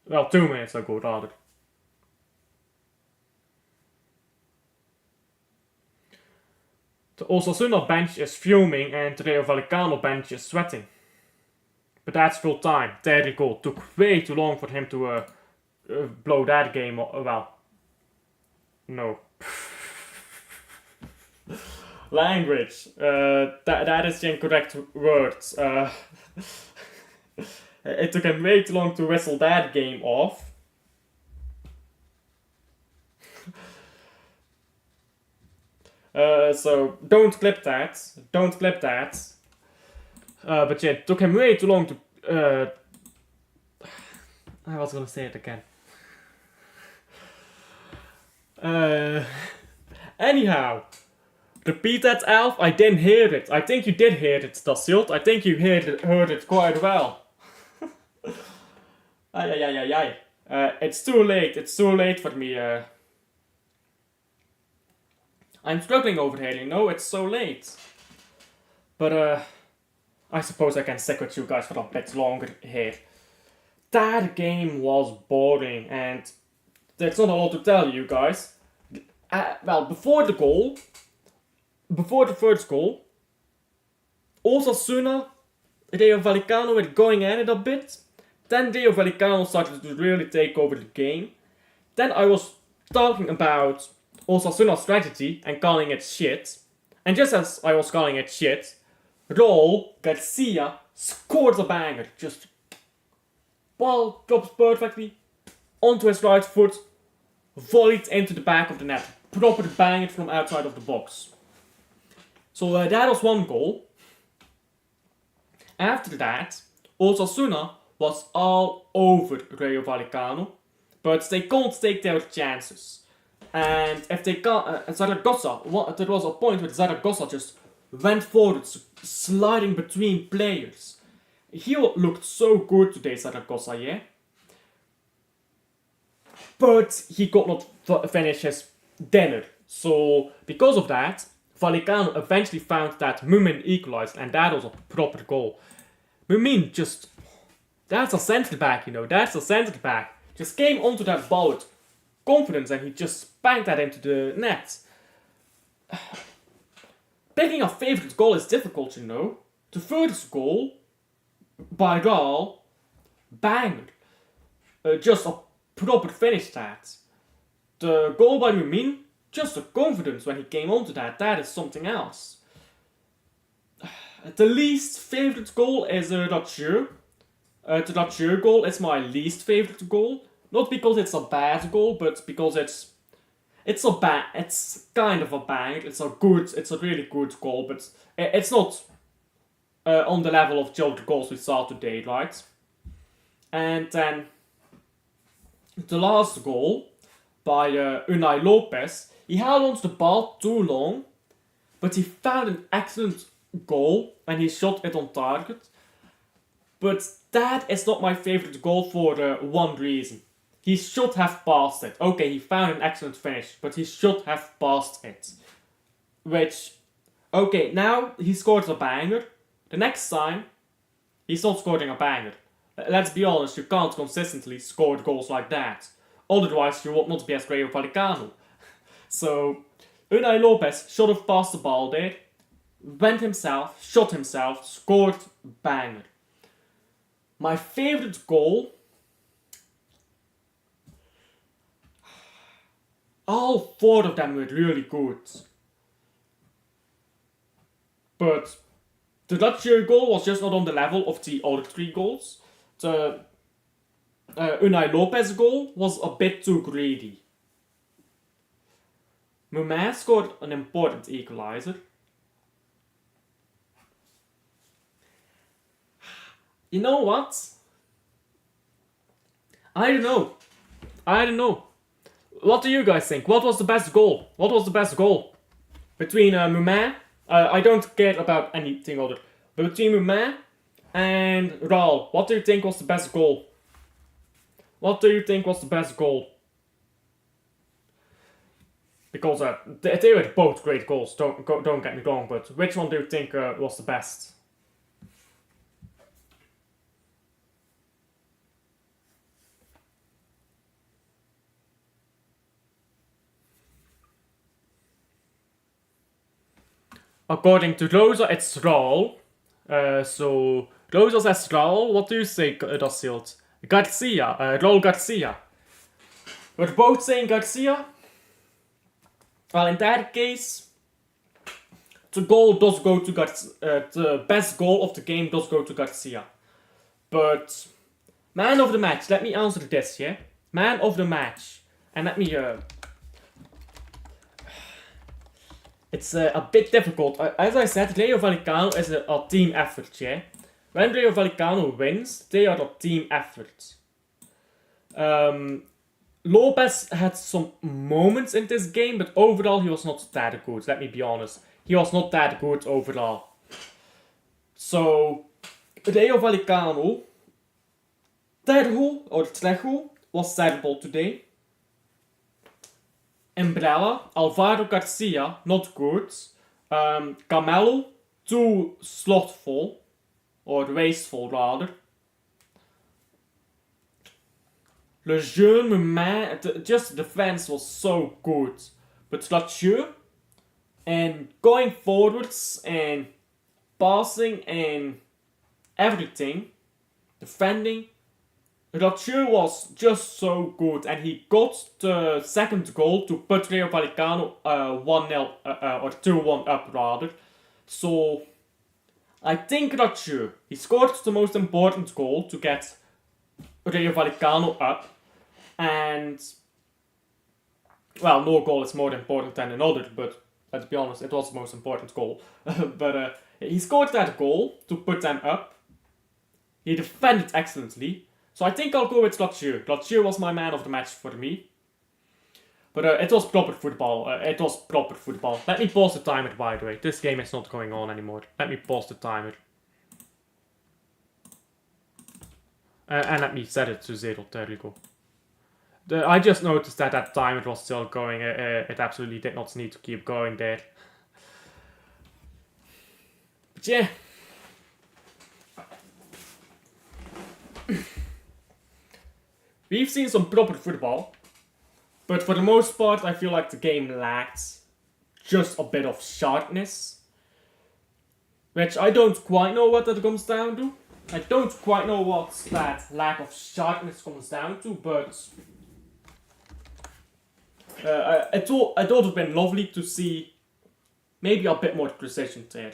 Well, 2 minutes ago, rather. The Osasuna bench is fuming and the Rayo Valecano bench is sweating. But that's full time. Technical. Took way too long for him to blow that game. Well, no. Language. That is the incorrect words. It took him way too long to whistle that game off. So don't clip that. Don't clip that. But yeah, it took him way too long to. I was gonna say it again. Anyhow, repeat that, Alf. I didn't hear it. I think you did hear it, Dassilt. I think you heard it quite well. Ay. It's too late. It's too late for me. I'm struggling over here, you know. It's so late. But I suppose I can stick with you guys for a bit longer here. That game was boring, and there's not a lot to tell you guys. Well, before the first goal, Osasuna, Rayo Valecano were going at it a bit. Then Rayo Valecano started to really take over the game. Then I was talking about Osasuna's strategy and calling it shit. And just as I was calling it shit, Raul Garcia scores a banger. Just ball drops perfectly onto his right foot, volleyed into the back of the net. Proper banger from outside of the box. So that was one goal. After that, Osasuna was all over Rayo Valecano, but they couldn't take their chances. And if they got Zaragoza, there was a point where Zaragoza just went forward, sliding between players. He looked so good today, Zaragoza, yeah? But he could not finish his dinner. So, because of that, Valecano eventually found that Mumin equalized, and that was a proper goal. Mumin just... That's a centre back, you know. That's a centre back. Just came onto that ball with confidence, and he just banged that into the net. Picking a favourite goal is difficult, you know. The first goal by Raul, banger. Just a proper finish that. The goal by Mumin, just the confidence when he came onto that is something else. The least favourite goal is Rayo. The Rayo goal is my least favourite goal. Not because it's a bad goal, but because it's kind of a bang. It's a really good goal, but it's not on the level of the other goals we saw today, right? And then the last goal by Unai Lopez, he held onto the ball too long, but he found an excellent goal and he shot it on target. But that is not my favourite goal for one reason. He should have passed it. Okay, he found an excellent finish, but he should have passed it. Which, okay, now he scores a banger. The next time, he's not scoring a banger. Let's be honest, you can't consistently score goals like that. Otherwise, you would not be as Rayo Valecano. So, Unai Lopez should have passed the ball there, went himself, shot himself, scored banger. My favourite goal... All four of them were really good. But the Rayo goal was just not on the level of the other three goals. The Unai Lopez goal was a bit too greedy. Mumin scored an important equalizer. You know what? I don't know. What do you guys think? What was the best goal? Between Mumin, I don't care about anything other. But between Mumin and Raul, what do you think was the best goal? Because they were both great goals, don't get me wrong, but which one do you think was the best? According to Rosa, it's Raul. So Closer says Raul. What do you say, Dacilt? Garcia. Raul Garcia. We're both saying Garcia. Well, in that case, the goal does go to Garcia. The best goal of the game does go to Garcia. But man of the match. Let me answer this, yeah? Man of the match. And let me... It's a bit difficult. As I said, Rayo Valecano is a team effort, yeah? When Rayo Valecano wins, they are a team effort. Lopez had some moments in this game, but overall he was not that good, let me be honest. He was not that good overall. So, Rayo Valecano, Trejo was terrible today. Umbrella, Alvaro Garcia, not good. Camelo, too slothful. Or wasteful, rather. Le jeu, man, just the defense was so good. But Ratio, and going forwards, and passing, and everything, defending, Ratio was just so good. And he got the second goal to put Rayo Valecano 1-0, or 2-1 up, rather. So... I think Rayo, he scored the most important goal to get Rayo Valecano up. And, well, no goal is more important than another, but let's be honest, it was the most important goal. But he scored that goal to put them up. He defended excellently. So I think I'll go with Rayo. Rayo was my man of the match for me. But it was proper football. Let me pause the timer, by the way. This game is not going on anymore. Let me pause the timer. And let me set it to 0. There we go. I just noticed that that timer was still going. It absolutely did not need to keep going there. But yeah. We've seen some proper football. But for the most part, I feel like the game lacked just a bit of sharpness. Which I don't quite know what that comes down to. I don't quite know what that lack of sharpness comes down to, but... it would have been lovely to see maybe a bit more precision there.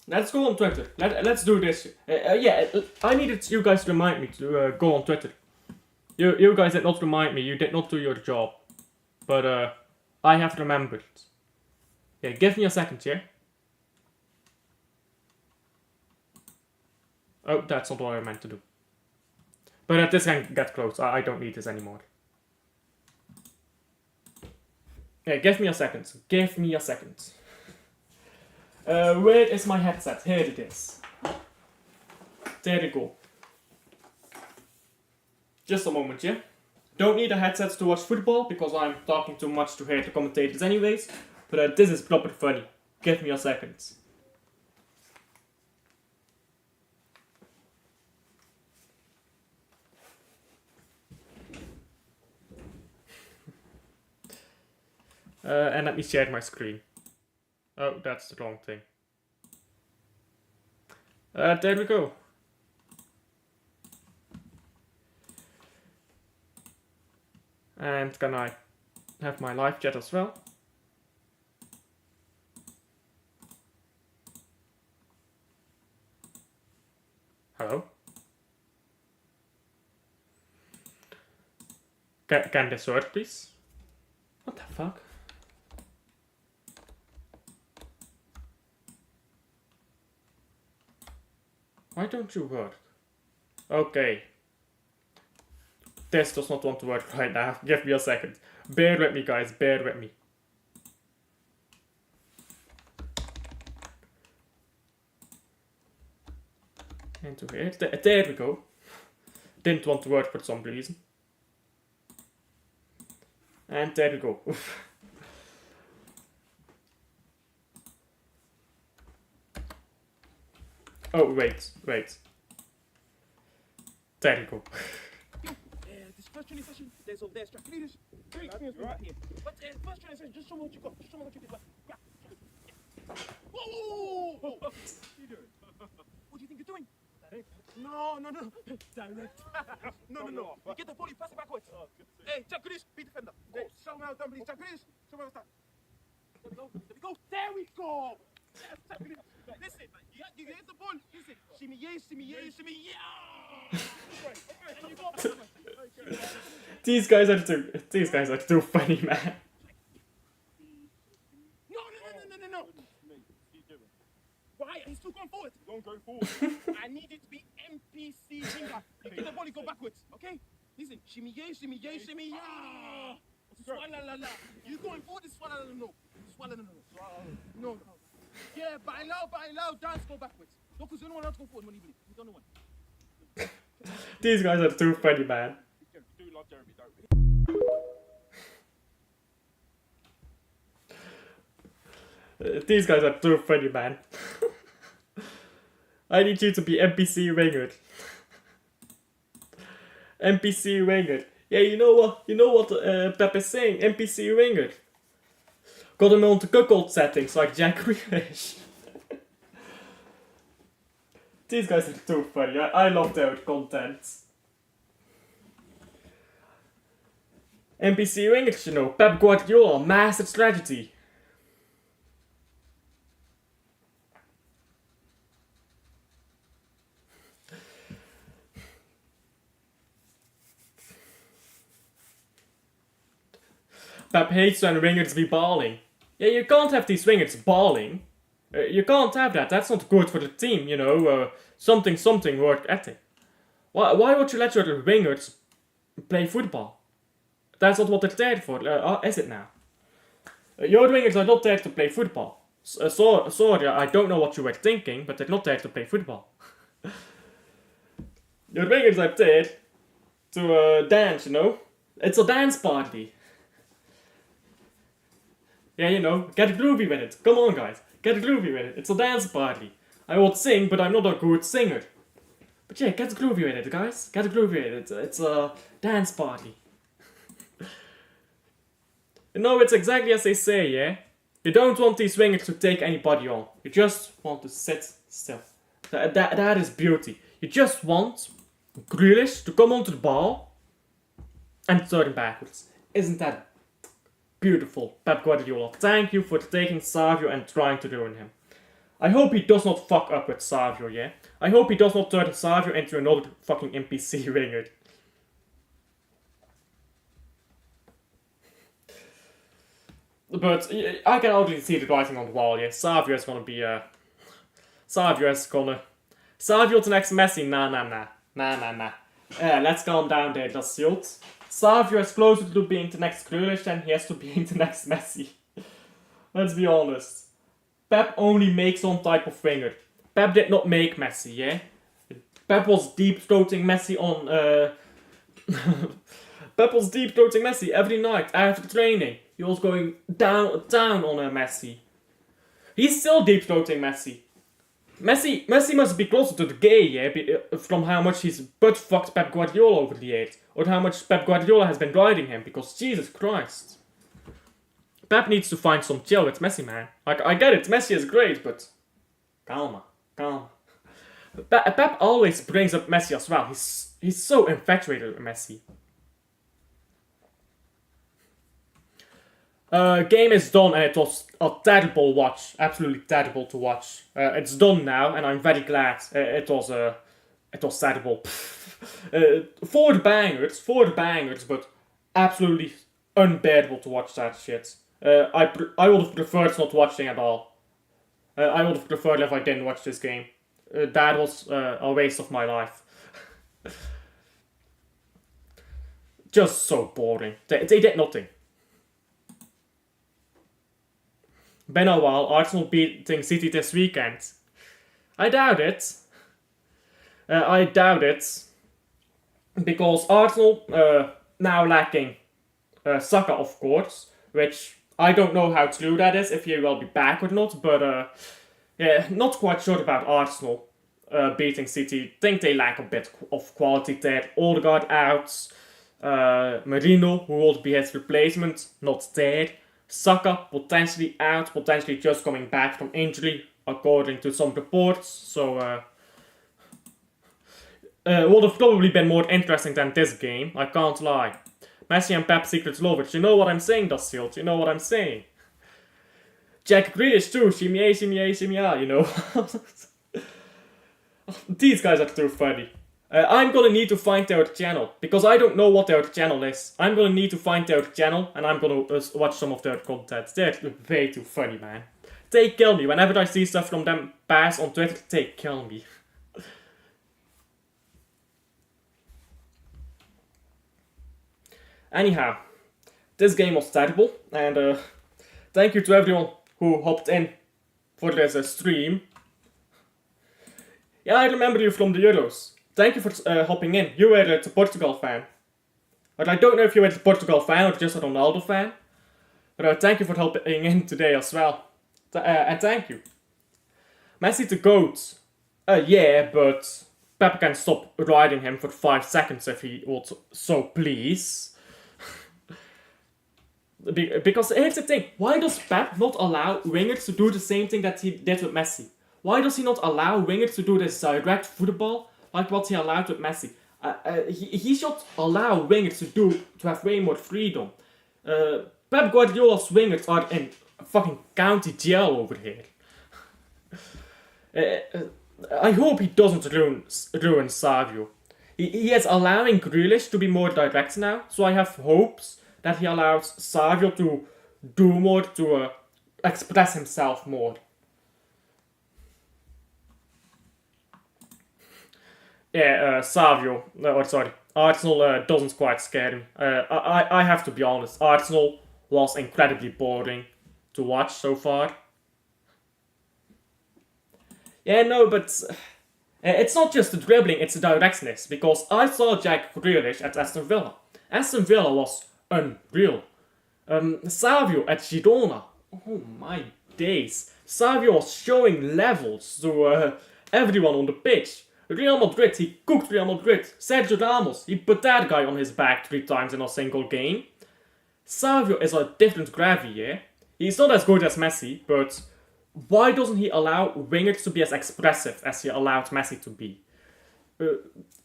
Let's go on Twitter. Let's do this. Yeah, I needed you guys to remind me to go on Twitter. You guys did not remind me. You did not do your job. But I have remembered. Yeah, give me a second, yeah? Oh, that's not what I meant to do. But this can get close. I don't need this anymore. Yeah, give me a second. Give me a second. Where is my headset? Here it is. There you go. Just a moment, yeah? Don't need a headset to watch football, because I'm talking too much to hear the commentators anyways. But this is proper funny. Give me a second. And let me share my screen. Oh, that's the wrong thing. There we go. And can I have my live chat as well? Hello? Can this work, please? What the fuck? Why don't you work? Okay. this does not want to work right now. Give me a second. Bear with me, guys. Bear with me. Into here. There we go. Didn't want to work for some reason. And there we go. Oh, wait. There you go. This first training session, there's over there, strap leaders. Very experienced right here. But first training session, just show me what you got. Just show me what you did. Whoa! What do you think you're doing? No. Direct. No. You get the ball, you pass it backwards. Hey, Jack Grealish, be defender. Go. Show me how done, please. Jack Grealish, show me how it's done. There we go. Yes, Jack Grealish. Listen, you get the ball. Listen, shimmy yeah. And you go. These guys are too funny, man. No. Why? He's still going forward. Don't go forward. I need it to be MPC winger. You get the ball, you go backwards. Okay? Listen, shimmy yeah. Swalla. You going forward, swalla no. No. Yeah, bailao, dance, go backwards. No, because you don't want to go forward when you believe. You don't know what. These guys are too funny, man. We do love Jeremy, don't we? These guys are too funny, man. I need you to be NPC winger. NPC winger. Yeah, you know what Pep is saying? NPC winger. Got him on the cuckold settings like Jack Grealish. These guys are too funny. I love their content. NPC wingers, you know, Pep Guardiola, master strategy. Pep hates when wingers be balling. Yeah, you can't have these wingers balling. You can't have that. That's not good for the team, you know. Something work ethic. Why would you let your wingers play football? That's not what they're there for, is it now? Your wingers are not there to play football. Sorry, I don't know what you were thinking, but they're not there to play football. Your wingers are there to dance, you know. It's a dance party. Yeah, you know, get groovy with it. Come on, guys. Get groovy with it. It's a dance party. I would sing, but I'm not a good singer. But yeah, get groovy with it, guys. Get groovy with it. It's a dance party. You know, it's exactly as they say, yeah? You don't want these wingers to take anybody on. You just want to sit still. That is beauty. You just want Grealish to come onto the ball and turn backwards. Isn't that beautiful, Pep Guardiola? Thank you for taking Savio and trying to ruin him. I hope he does not fuck up with Savio, yeah? I hope he does not turn Savio into another fucking NPC winger. But I can already see the writing on the wall, yeah? Savio is gonna be, Savio the next Messi? Nah. Let's calm down there, that's Silt. Savio is closer to being the next Grealish than he has to being the next Messi. Let's be honest. Pep only makes one type of winger. Pep did not make Messi, yeah? Pep was deep-throating Messi on, Pep was deep-throating Messi every night after training. He was going down on a Messi. He's still deep-throating Messi. Messi must be closer to the gay, yeah, from how much he's butt-fucked Pep Guardiola over the years. Or how much Pep Guardiola has been riding him, because Jesus Christ. Pep needs to find some chill with Messi, man. Like, I get it, Messi is great, but calma. Pep always brings up Messi as well. He's so infatuated with Messi. Game is done and it was a terrible watch. Absolutely terrible to watch. It's done now and I'm very glad. It was terrible. For the bangers, but absolutely unbearable to watch that shit. I would have preferred not watching at all. I would have preferred if I didn't watch this game. That was a waste of my life. just so boring. They did nothing. Been a while, Arsenal beating City this weekend. I doubt it. I doubt it. Because Arsenal now lacking Saka, of course, which I don't know how true that is, if he will be back or not, but yeah, not quite sure about Arsenal beating City. Think they lack a bit of quality there. Odegaard out, Marino, who will be his replacement, not there. Saka potentially out, potentially just coming back from injury, according to some reports. So would have probably been more interesting than this game, I can't lie. Messi and Pep secret lovers, you know what I'm saying, Dassilt, you know what I'm saying. Jack Grealish too, shimmy a, you know. These guys are too funny. I'm gonna need to find their channel, because I don't know what their channel is. I'm gonna need to find their channel, and I'm gonna watch some of their content. They're way too funny, man. They kill me. Whenever I see stuff from them pass on Twitter, they kill me. Anyhow, this game was terrible, and thank you to everyone who hopped in for this stream. Yeah, I remember you from the Euros. Thank you for hopping in. You were a Portugal fan. But I don't know if you were a Portugal fan or just a Ronaldo fan. But thank you for hopping in today as well. And thank you. Messi the GOAT. Yeah, but Pep can stop riding him for 5 seconds if he would so please. Because here's the thing. Why does Pep not allow wingers to do the same thing that he did with Messi? Why does he not allow wingers to do this direct football like what he allowed with Messi? He should allow wingers to have way more freedom. Pep Guardiola's wingers are in fucking county jail over here. I hope he doesn't ruin Savio. He is allowing Grealish to be more direct now, so I have hopes that he allows Savio to do more, to express himself more. Yeah, Savio, Arsenal doesn't quite scare me. I have to be honest, Arsenal was incredibly boring to watch so far. Yeah, no, but it's not just the dribbling, it's the directness, because I saw Jack Grealish at Aston Villa. Aston Villa was unreal. Savio at Girona, oh my days. Savio was showing levels to everyone on the pitch. Real Madrid, he cooked Real Madrid. Sergio Ramos, he put that guy on his back 3 times in a single game. Savio is a different gravy, yeah? He's not as good as Messi, but why doesn't he allow wingers to be as expressive as he allowed Messi to be?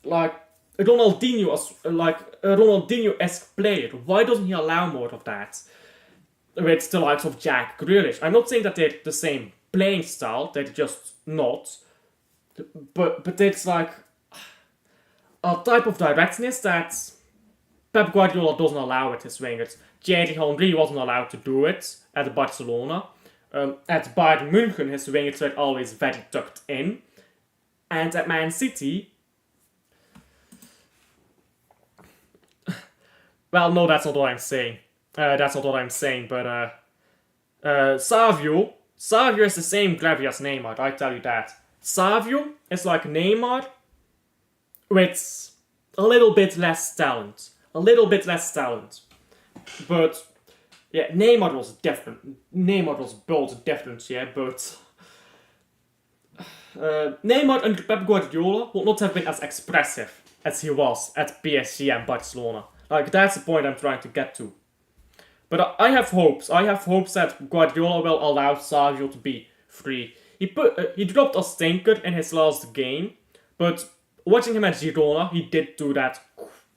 Like Ronaldinho-esque player, why doesn't he allow more of that? With the likes of Jack Grealish. I'm not saying that they're the same playing style, they're just not. But it's like a type of directness that Pep Guardiola doesn't allow with his wingers. Thierry Henry wasn't allowed to do it at Barcelona. At Bayern München, his wingers were always very tucked in. And at Man City... well, no, that's not what I'm saying. But Savio is the same gravity as Neymar, I tell you that. Savio is like Neymar with a little bit less talent. But yeah, Neymar was different. Neymar was built different, yeah, but Neymar under Pep Guardiola would not have been as expressive as he was at PSG and Barcelona. Like, that's the point I'm trying to get to. But I have hopes. I have hopes that Guardiola will allow Savio to be free. He dropped a stinker in his last game, but watching him at Girona, he did do that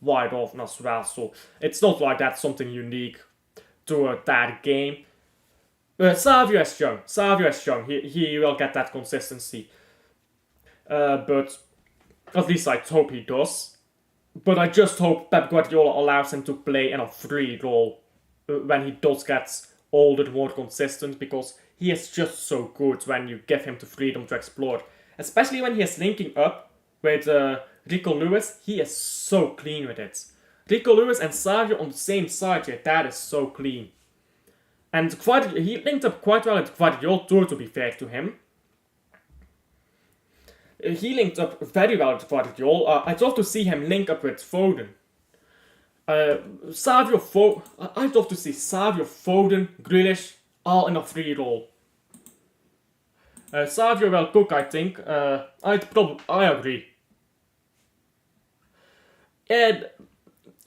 quite often as well, so it's not like that's something unique to that game. Savio is young. He will get that consistency. But at least I hope he does. But I just hope Pep Guardiola allows him to play in a free role when he does get older, more consistent, because he is just so good when you give him the freedom to explore. Especially when he is linking up with Rico Lewis, he is so clean with it. Rico Lewis and Savio on the same side, yeah, that is so clean. And he linked up quite well at Guardiola too, to be fair to him. He linked up very well with Guardiola. I'd love to see him link up with Foden. I'd love to see Savio, Foden, Grealish, all in a free role. Savio will cook, I think. I agree. And,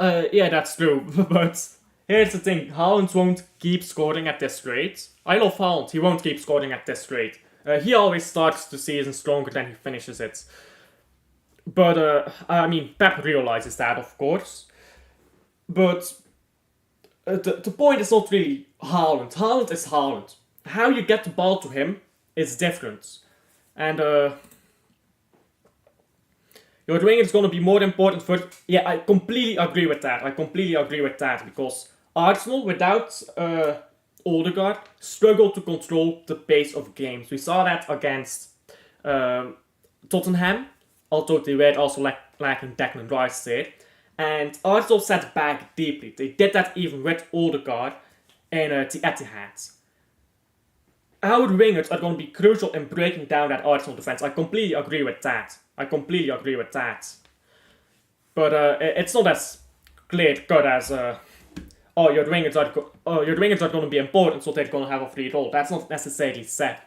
yeah, that's true. But here's the thing: Haaland won't keep scoring at this rate. I love Haaland. He won't keep scoring at this rate. He always starts the season stronger than he finishes it. But, Pep realizes that, of course. But the point is not really Haaland. Haaland is Haaland. How you get the ball to him is different. And, your wing is going to be more important for... Yeah, I completely agree with that. Because Arsenal, without Odegaard, struggled to control the pace of games. We saw that against Tottenham, although they were also lacking Declan Rice there. And Arsenal sat back deeply. They did that even with Odegaard and the Etihad. Our wingers are going to be crucial in breaking down that Arsenal defense. I completely agree with that. But it's not as clear cut as your wingers are going to be important, so they're going to have a free role. That's not necessarily said,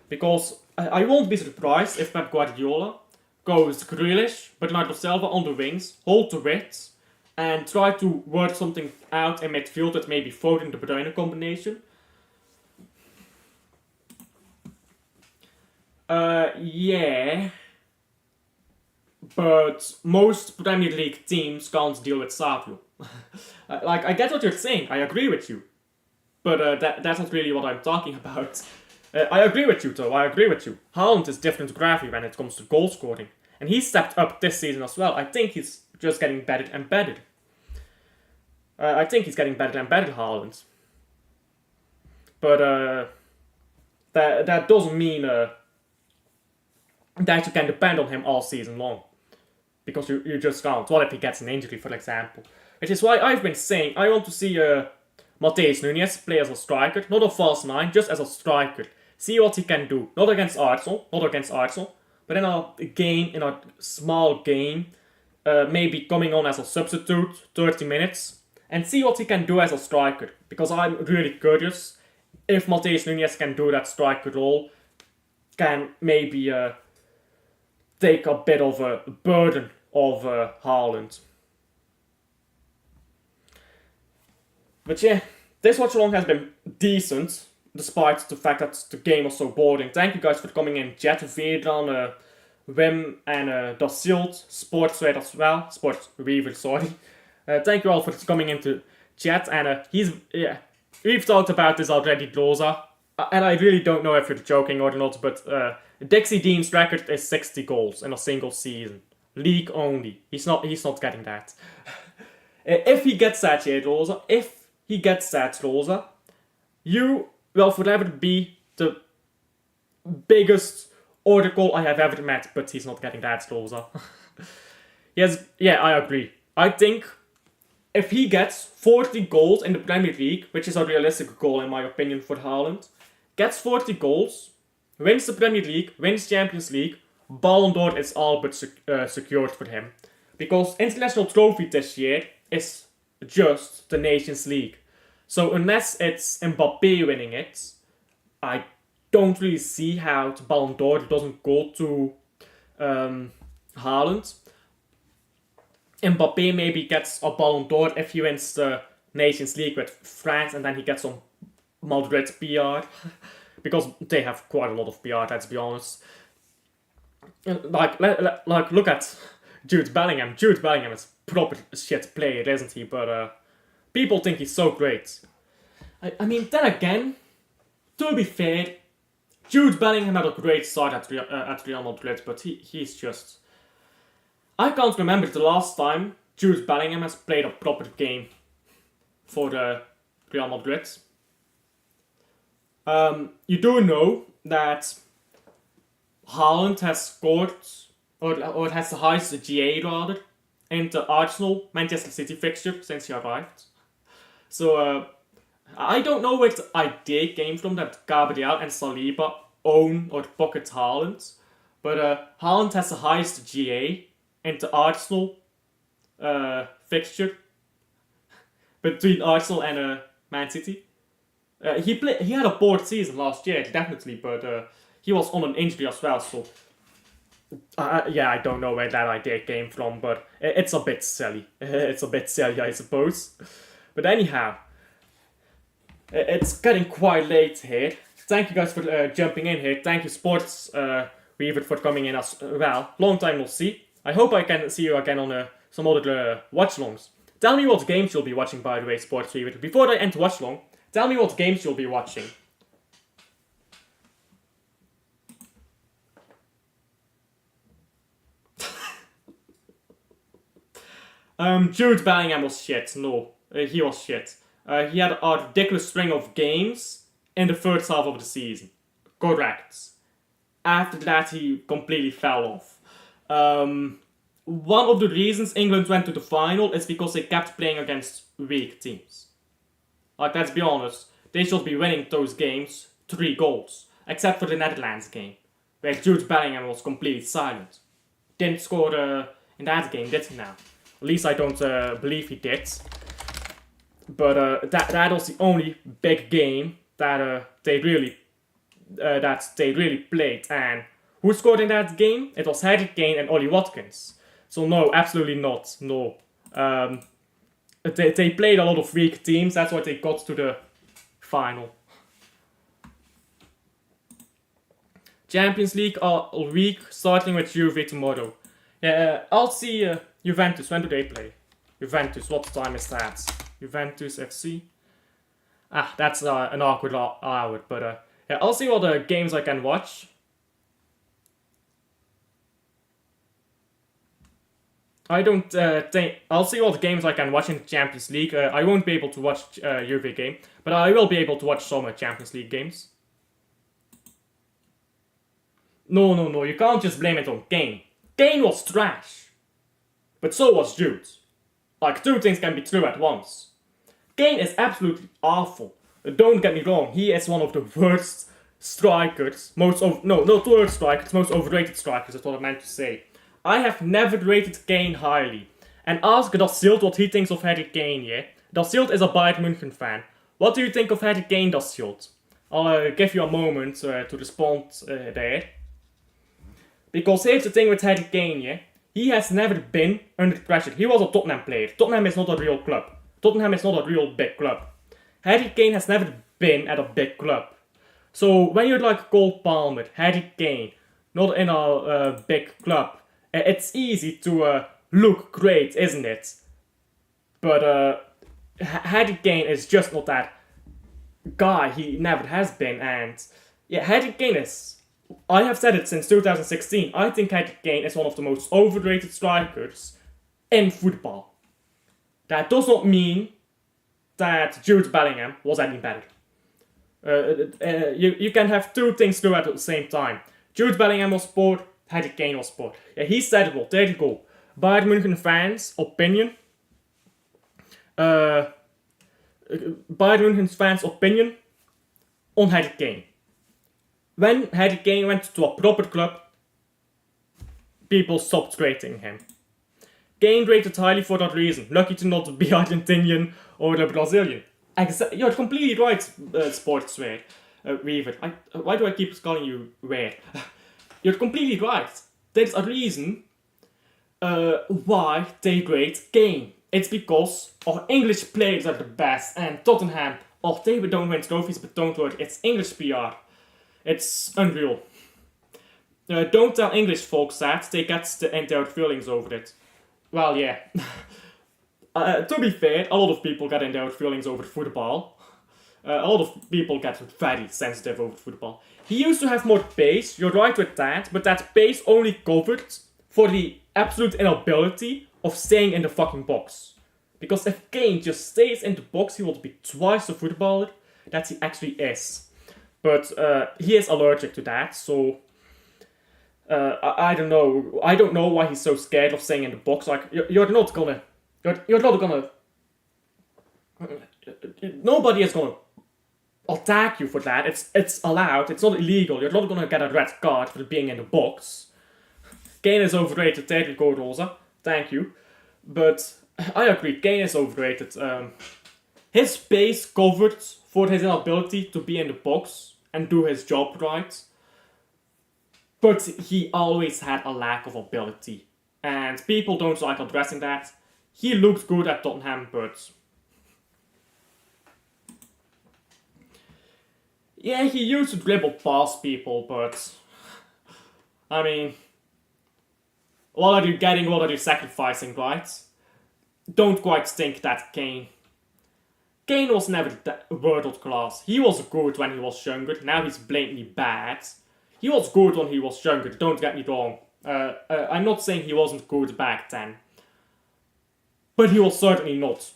because I won't be surprised if Pep Guardiola goes Grealish, Bernardo Silva on the wings, hold the width, and try to work something out in midfield that maybe Foden De Bruyne combination. Yeah. But most Premier League teams can't deal with Savio. I get what you're saying, I agree with you. But that's not really what I'm talking about. I agree with you, though, Haaland is different gravity when it comes to goal scoring. And he stepped up this season as well. I think he's just getting better and better. Haaland. But that doesn't mean that you can depend on him all season long. Because you just can't. What if he gets an injury, for example? Which is why I've been saying I want to see Matheus Nunes play as a striker, not a false nine, just as a striker. See what he can do. Not against Arsenal, but in a small game, maybe coming on as a substitute, 30 minutes, and see what he can do as a striker. Because I'm really curious if Matheus Nunes can do that striker role, can maybe take a bit of a burden of Haaland. But yeah, this watch-along has been decent, despite the fact that the game was so boring. Thank you guys for coming in chat. Vedran, Wim and Da Silt, Sportswear as well. Sportsweaver, sorry. Thank you all for coming into chat. And we've talked about this already, Rosa. And I really don't know if you're joking or not, but Dixie Dean's record is 60 goals in a single season. League only. He's not getting that. If he gets that, Rosa, you will forever be the biggest oracle I have ever met, but he's not getting that, Rosa. I agree. I think if he gets 40 goals in the Premier League, which is a realistic goal in my opinion for Haaland, gets 40 goals, wins the Premier League, wins Champions League, Ballon d'Or is all but secured for him. Because International Trophy this year is just the Nations League. So unless it's Mbappé winning it, I don't really see how the Ballon d'Or doesn't go to Haaland. Mbappé maybe gets a Ballon d'Or if he wins the Nations League with France, and then he gets some Madrid PR. Because they have quite a lot of PR, let's be honest. Look at Jude Bellingham. Jude Bellingham is a proper shit player, isn't he? But people think he's so great. I mean, then again, to be fair, Jude Bellingham had a great start at Real Madrid, but he's just... I can't remember the last time Jude Bellingham has played a proper game for Real Madrid. You do know that Haaland has scored, or has the highest GA rather, in the Arsenal Manchester City fixture since he arrived. So I don't know where the idea came from that Gabriel and Saliba own or pocket Haaland, but Haaland has the highest GA in the Arsenal fixture between Arsenal and Man City. He had a poor season last year, definitely, but he was on an injury as well, so yeah, I don't know where that idea came from, but it's a bit silly. It's a bit silly, I suppose. But anyhow, it's getting quite late here. Thank you guys for jumping in here. Thank you, Sports Weaver, for coming in as well. Long time no see. I hope I can see you again on some other watch-alongs. Tell me what games you'll be watching, by the way, Sports Weaver. Before I end watch-along, tell me what games you'll be watching. Jude Bellingham was shit. No, he was shit. He had a ridiculous string of games in the first half of the season. Correct. After that, he completely fell off. One of the reasons England went to the final is because they kept playing against weak teams. Like, let's be honest, they should be winning those games 3 goals. Except for the Netherlands game, where Jude Bellingham was completely silent. Didn't score in that game, did he now? At least I don't believe he did. But that was the only big game that they really played. And who scored in that game? It was Harry Kane and Ollie Watkins. So no, absolutely not. No. They played a lot of weak teams. That's why they got to the final. Champions League all week, starting with Juve tomorrow. I'll see Juventus. When do they play? Juventus, what time is that? Juventus FC? That's an awkward hour, but yeah, I'll see what games I can watch. I don't think... I'll see what games I can watch in the Champions League. I won't be able to watch Juve game, but I will be able to watch some Champions League games. No, you can't just blame it on Kane. Kane was trash. But so was Jude. Like, 2 things can be true at once. Kane is absolutely awful. Don't get me wrong, he is one of the worst strikers. Most overrated strikers, is what I meant to say. I have never rated Kane highly. And ask Dacilt what he thinks of Harry Kane, yeah? Dacilt is a Bayern München fan. What do you think of Harry Kane, Dacilt? I'll give you a moment to respond there. Because here's the thing with Harry Kane, yeah? He has never been under pressure. He was a Tottenham player. Tottenham is not a real club. Tottenham is not a real big club. Harry Kane has never been at a big club. So when you're like Cole Palmer, Harry Kane, not in a big club, it's easy to look great, isn't it? But Harry Kane is just not that guy. He never has been. And yeah, Harry Kane is... I have said it since 2016. I think Harry Kane is one of the most overrated strikers in football. That does not mean that Jude Bellingham was any better. You can have 2 things true at the same time. Jude Bellingham was poor, Harry Kane was poor. Yeah, he said it well. There you go. Bayern München fans' opinion. Bayern München fans' opinion on Harry Kane. When Harry Kane went to a proper club, people stopped rating him. Kane rated highly for that reason. Lucky to not be Argentinian or Brazilian. You're completely right, Sports Weaver. Why do I keep calling you Weir? You're completely right. There's a reason why they rate Kane. It's because our English players are the best, and Tottenham, they don't win trophies, but don't worry, it's English PR. It's unreal. Don't tell English folks that, they get their feelings over it. Well, yeah. To be fair, a lot of people get in their feelings over football. A lot of people get very sensitive over football. He used to have more pace, you're right with that, but that pace only covered for the absolute inability of staying in the fucking box. Because if Kane just stays in the box, he will be twice the footballer that he actually is. But he is allergic to that, so I don't know. I don't know why he's so scared of staying in the box. Like, you're not gonna... You're not gonna... Nobody is gonna attack you for that. It's allowed. It's not illegal. You're not gonna get a red card for being in the box. Kane is overrated. There you go, Rosa. Thank you. But I agree. Kane is overrated. His pace covered for his inability to be in the box and do his job right. But he always had a lack of ability. And people don't like addressing that. He looked good at Tottenham, but... yeah, he used to dribble past people, but... I mean... what are you getting, what are you sacrificing, right? Don't quite think that Kane... Kane was never world class. He was good when he was younger, now he's blatantly bad. He was good when he was younger, don't get me wrong. I'm not saying he wasn't good back then. But he was certainly not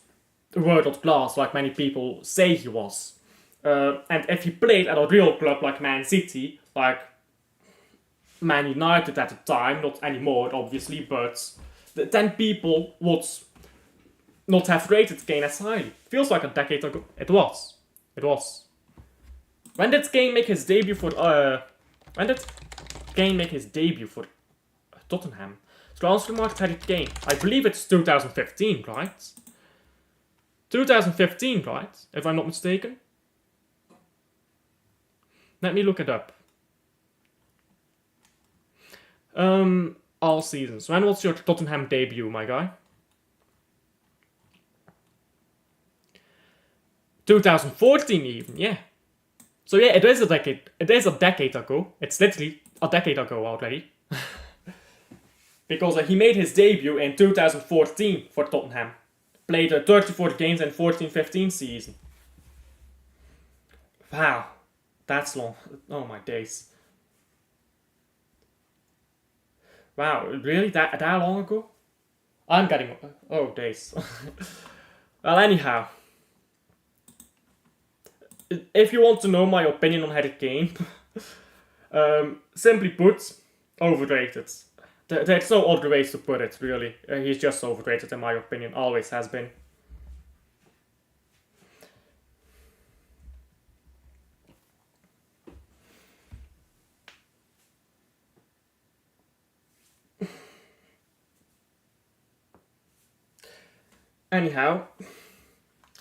world class like many people say he was. And if he played at a real club like Man City, like Man United at the time, not anymore obviously, but then people would not have rated Kane as highly. Feels like a decade ago. It was. When did Kane make his debut for Tottenham? Transfermarkt Harry Kane. I believe it's 2015, right? 2015, right? If I'm not mistaken. Let me look it up. All seasons. When was your Tottenham debut, my guy? 2014 even, yeah. So yeah, it is a decade. It is a decade ago. It's literally a decade ago already. Because he made his debut in 2014 for Tottenham. Played 34 games in 14-15 season. Wow, that's long. Oh my days. Wow, really? That long ago? I'm getting... oh, days. Well, anyhow. If you want to know my opinion on Harry Kane, simply put, overrated. There's no other ways to put it, really. He's just overrated in my opinion, always has been. Anyhow,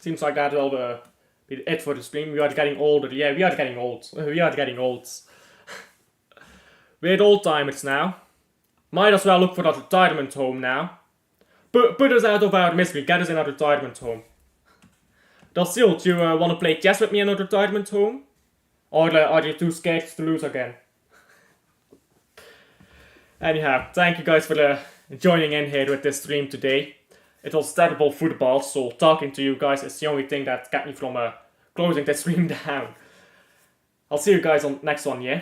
seems like that will be it for the stream. We are getting older. Yeah, we are getting old. We're old timers now. Might as well look for a retirement home now. Put us out of our misery. Get us in a retirement home. Dasil, do you want to play chess with me in a retirement home? Or are you too scared to lose again? Anyhow, thank you guys for joining in here with this stream today. It was terrible football, so talking to you guys is the only thing that kept me from closing this stream down. I'll see you guys on next one, yeah?